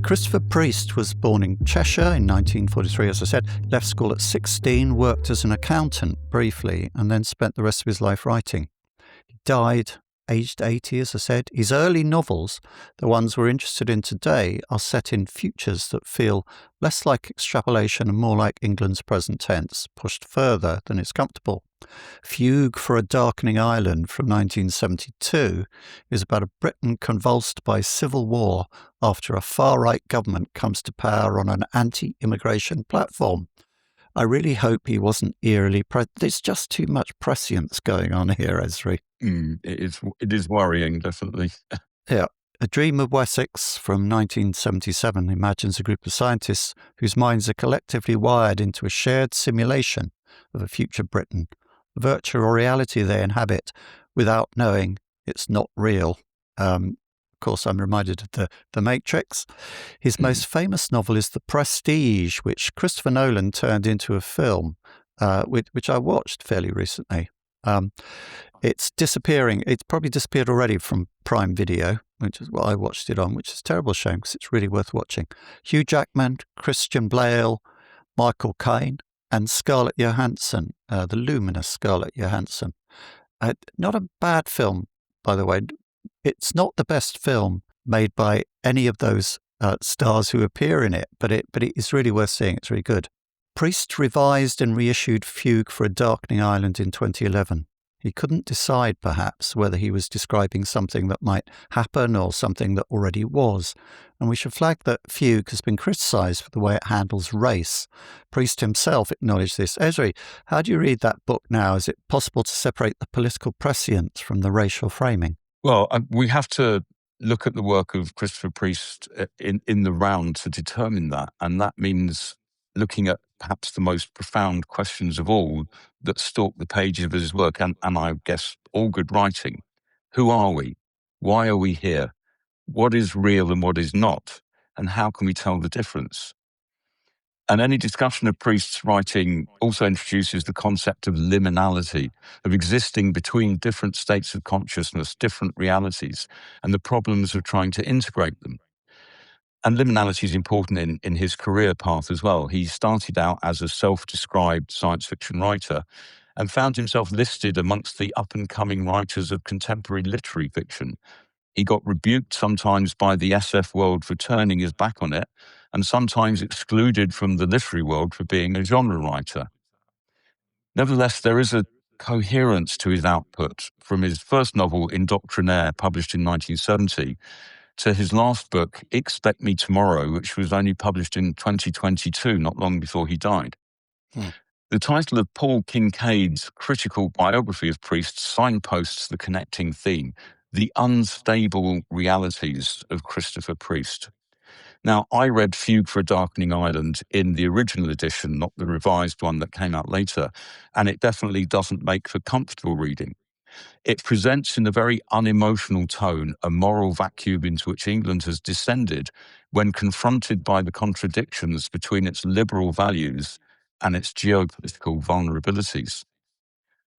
Christopher Priest was born in Cheshire in 1943, as I said, left school at 16, worked as an accountant briefly, and then spent the rest of his life writing. He died aged 80, as I said. His early novels, the ones we're interested in today, are set in futures that feel less like extrapolation and more like England's present tense, pushed further than is comfortable. Fugue for a Darkening Island from 1972 is about a Britain convulsed by civil war after a far-right government comes to power on an anti-immigration platform. I really hope he wasn't eerily... There's just too much prescience going on here, Ezri.
It is worrying, definitely.
Yeah. A Dream of Wessex from 1977 imagines a group of scientists whose minds are collectively wired into a shared simulation of a future Britain, virtual or reality they inhabit without knowing it's not real. Of course, I'm reminded of the Matrix. His most famous novel is The Prestige, which Christopher Nolan turned into a film, which I watched fairly recently. It's disappearing. It's probably disappeared already from Prime Video, which is what I watched it on, which is a terrible shame because it's really worth watching. Hugh Jackman, Christian Bale, Michael Caine, and Scarlett Johansson, the luminous Scarlett Johansson. Not a bad film, by the way. It's not the best film made by any of those stars who appear in it, but it is really worth seeing. It's really good. Priest revised and reissued Fugue for a Darkening Island in 2011. He couldn't decide, perhaps, whether he was describing something that might happen or something that already was. And we should flag that Fugue has been criticised for the way it handles race. Priest himself acknowledged this. Ezri, how do you read that book now? Is it possible to separate the political prescience from the racial framing?
Well, we have to look at the work of Christopher Priest in the round to determine that. And that means looking at perhaps the most profound questions of all that stalk the pages of his work, and I guess all good writing. Who are we? Why are we here? What is real and what is not? And how can we tell the difference? And any discussion of Priest's writing also introduces the concept of liminality, of existing between different states of consciousness, different realities, and the problems of trying to integrate them. And liminality is important in his career path as well. He started out as a self-described science fiction writer and found himself listed amongst the up-and-coming writers of contemporary literary fiction. He got rebuked sometimes by the SF world for turning his back on it, and sometimes excluded from the literary world for being a genre writer. Nevertheless, there is a coherence to his output, from his first novel, Indoctrinaire, published in 1970, to his last book, Expect Me Tomorrow, which was only published in 2022, not long before he died. The title of Paul Kincaid's critical biography of Priest signposts the connecting theme, the unstable realities of Christopher Priest. Now, I read Fugue for a Darkening Island in the original edition, not the revised one that came out later, and it definitely doesn't make for comfortable reading. It presents in a very unemotional tone a moral vacuum into which England has descended when confronted by the contradictions between its liberal values and its geopolitical vulnerabilities.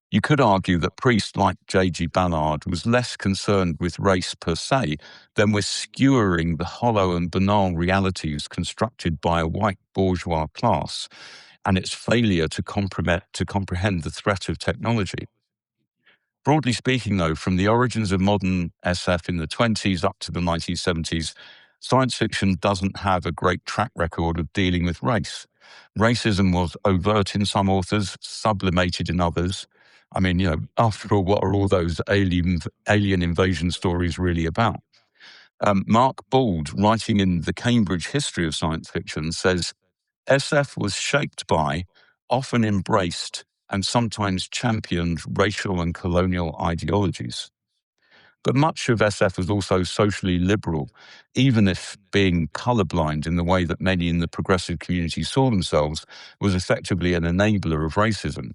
You could argue that Priest, like J.G. Ballard, was less concerned with race per se than with skewering the hollow and banal realities constructed by a white bourgeois class and its failure to comprehend the threat of technology. Broadly speaking, though, from the origins of modern SF in the 20s up to the 1970s, science fiction doesn't have a great track record of dealing with race. Racism was overt in some authors, sublimated in others. I mean, after all, what are all those alien invasion stories really about? Mark Bald, writing in the Cambridge History of Science Fiction, says, SF was shaped by, often embraced, and sometimes championed racial and colonial ideologies. But much of SF was also socially liberal, even if being colourblind in the way that many in the progressive community saw themselves was effectively an enabler of racism.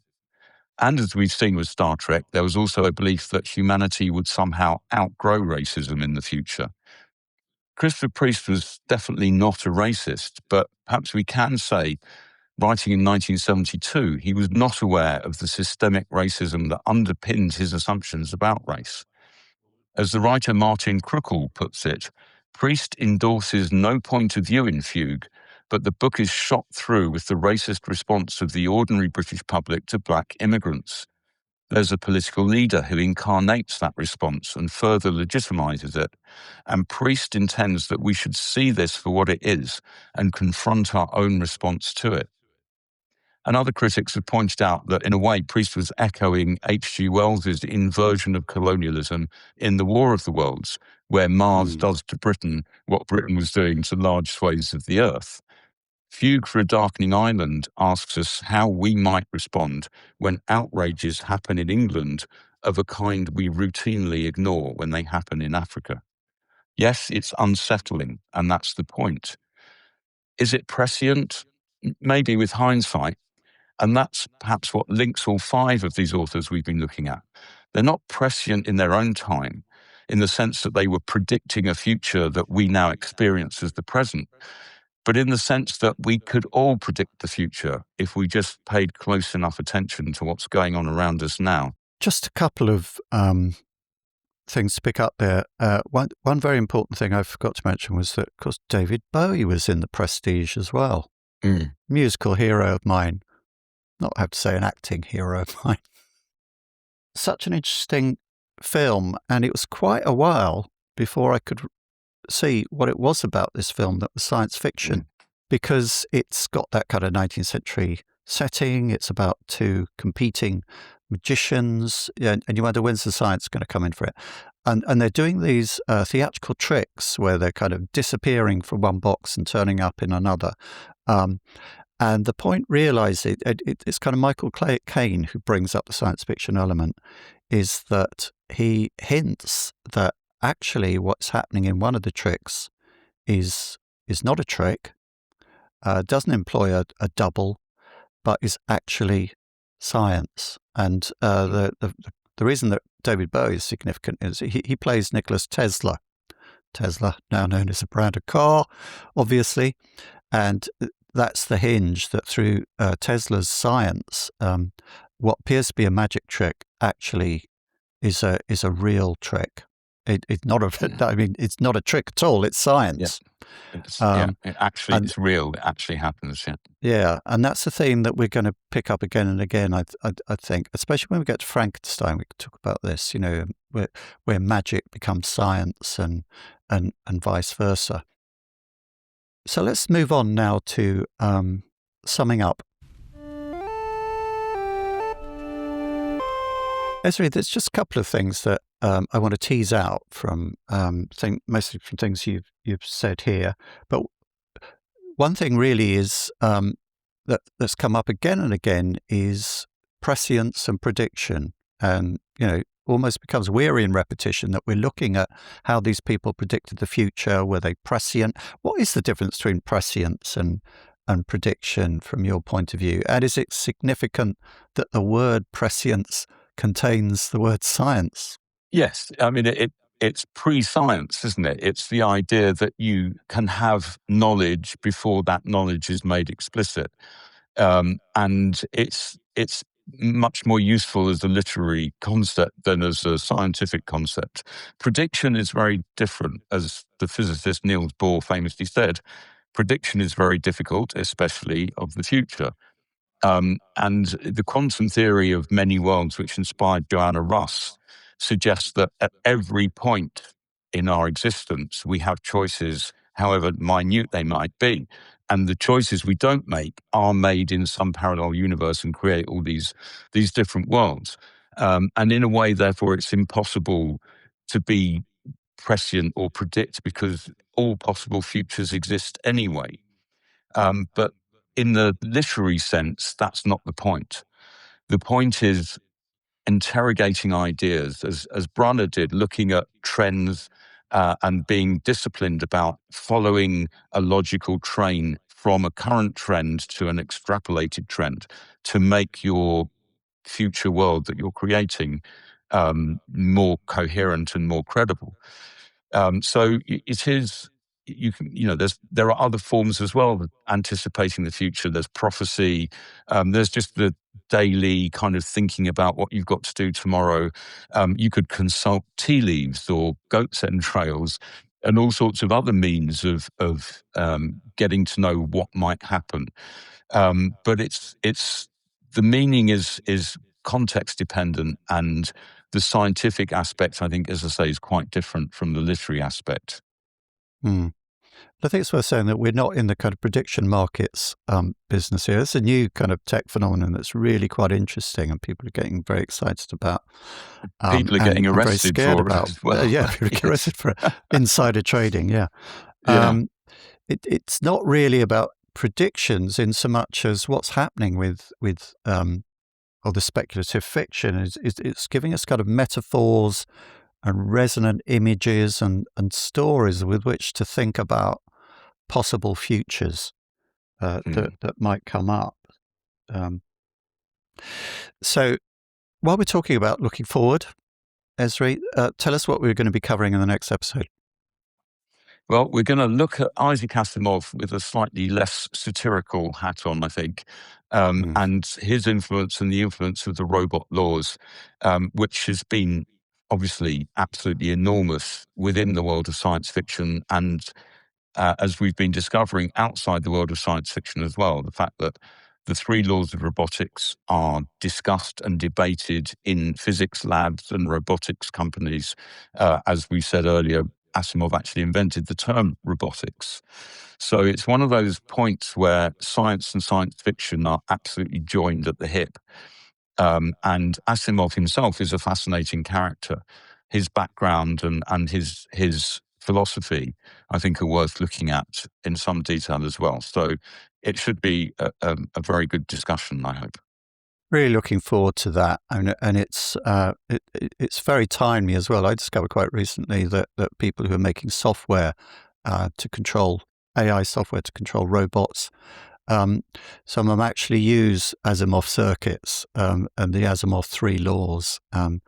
And as we've seen with Star Trek, there was also a belief that humanity would somehow outgrow racism in the future. Christopher Priest was definitely not a racist, but perhaps we can say, writing in 1972, he was not aware of the systemic racism that underpinned his assumptions about race. As the writer Martin Krukl puts it, Priest endorses no point of view in Fugue, but the book is shot through with the racist response of the ordinary British public to black immigrants. There's a political leader who incarnates that response and further legitimizes it. And Priest intends that we should see this for what it is and confront our own response to it. And other critics have pointed out that, in a way, Priest was echoing H.G. Wells's inversion of colonialism in The War of the Worlds, where Mars does to Britain what Britain was doing to large swathes of the Earth. Fugue for a Darkening Island asks us how we might respond when outrages happen in England of a kind we routinely ignore when they happen in Africa. Yes, it's unsettling, and that's the point. Is it prescient? Maybe with hindsight. And that's perhaps what links all five of these authors we've been looking at. They're not prescient in their own time, in the sense that they were predicting a future that we now experience as the present, but in the sense that we could all predict the future if we just paid close enough attention to what's going on around us now.
Just a couple of things to pick up there. One very important thing I forgot to mention was that, of course, David Bowie was in The Prestige as well. Musical hero of mine. Not have to say an acting hero of mine. Such an interesting film, and it was quite a while before I could see what it was about this film that was science fiction, because it's got that kind of 19th century setting. It's about two competing magicians, and you wonder, when's the science going to come in for it? And they're doing these theatrical tricks where they're kind of disappearing from one box and turning up in another. And the point, it's kind of Michael Caine who brings up the science fiction element, is that he hints that actually what's happening in one of the tricks is not a trick, doesn't employ a double, but is actually science. And the reason that David Bowie is significant is he plays Nicholas Tesla. Tesla, now known as a brand of car, obviously. And that's the hinge, that through Tesla's science, what appears to be a magic trick actually is a real trick. It's not it's not a trick at all. It's science.
It's real. It actually happens.
Yeah, and that's a theme that we're going to pick up again and again. I think, especially when we get to Frankenstein, we can talk about this. Where magic becomes science and vice versa. So let's move on now to summing up. Ezri, there's just a couple of things that I want to tease out from mostly from things you've said here. But one thing really is that's come up again and again is prescience and prediction, and almost becomes weary in repetition that we're looking at how these people predicted the future. Were they prescient? What is the difference between prescience and prediction from your point of view? And is it significant that the word prescience contains the word science?
Yes. I mean, it's pre-science, isn't it? It's the idea that you can have knowledge before that knowledge is made explicit. And it's much more useful as a literary concept than as a scientific concept. Prediction is very different. As the physicist Niels Bohr famously said, prediction is very difficult, especially of the future. And the quantum theory of many worlds, which inspired Joanna Russ, suggests that at every point in our existence, we have choices, however minute they might be. And the choices we don't make are made in some parallel universe and create all these different worlds. And in a way, therefore, it's impossible to be prescient or predict because all possible futures exist anyway. But in the literary sense, that's not the point. The point is interrogating ideas, as Brunner did, looking at trends and being disciplined about following a logical train from a current trend to an extrapolated trend to make your future world that you're creating more coherent and more credible. So it is. There are other forms as well, anticipating the future. There's prophecy. There's just the daily kind of thinking about what you've got to do tomorrow. You could consult tea leaves or goat's entrails and all sorts of other means of getting to know what might happen. But it's the meaning is context dependent, and the scientific aspect, I think, as I say, is quite different from the literary aspect.
I think it's worth saying that we're not in the kind of prediction markets business here. It's a new kind of tech phenomenon that's really quite interesting, and people are getting very excited about.
People are getting arrested
very scared
for
about.
it as well.
People are getting arrested for insider trading. It's not really about predictions in so much as what's happening with or the speculative fiction is it's giving us kind of metaphors and resonant images and stories with which to think about possible futures that might come up. So while we're talking about looking forward, Ezri, tell us what we're going to be covering in the next episode.
Well, we're going to look at Isaac Asimov with a slightly less satirical hat on, I think, and his influence and the influence of the robot laws, which has been obviously absolutely enormous within the world of science fiction and as we've been discovering outside the world of science fiction as well. The fact that the 3 laws of robotics are discussed and debated in physics labs and robotics companies. As we said earlier, Asimov actually invented the term robotics. So it's one of those points where science and science fiction are absolutely joined at the hip. And Asimov himself is a fascinating character. His background and his philosophy, I think, are worth looking at in some detail as well. So it should be a very good discussion, I hope.
Really looking forward to that, and it's very timely as well. I discovered quite recently that people who are making software to control AI software to control robots, some of them actually use Asimov circuits and the Asimov 3 laws and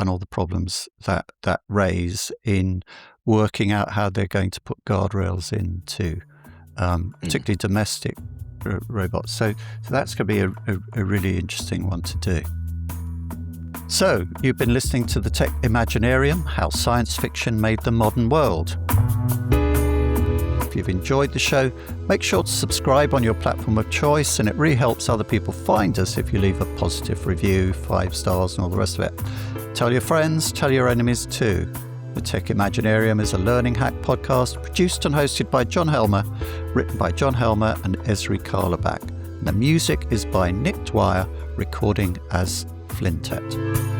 all the problems that raise in working out how they're going to put guardrails into particularly domestic robots. So that's going to be a really interesting one to do. So you've been listening to the Tech Imaginarium, how science fiction made the modern world. If you've enjoyed the show, make sure to subscribe on your platform of choice, and it really helps other people find us if you leave a positive review, 5 stars and all the rest of it. Tell your friends, tell your enemies too. The Tech Imaginarium is a learning hack podcast produced and hosted by John Helmer, written by John Helmer and Ezri Carlaback. The music is by Nick Dwyer, recording as Flintet.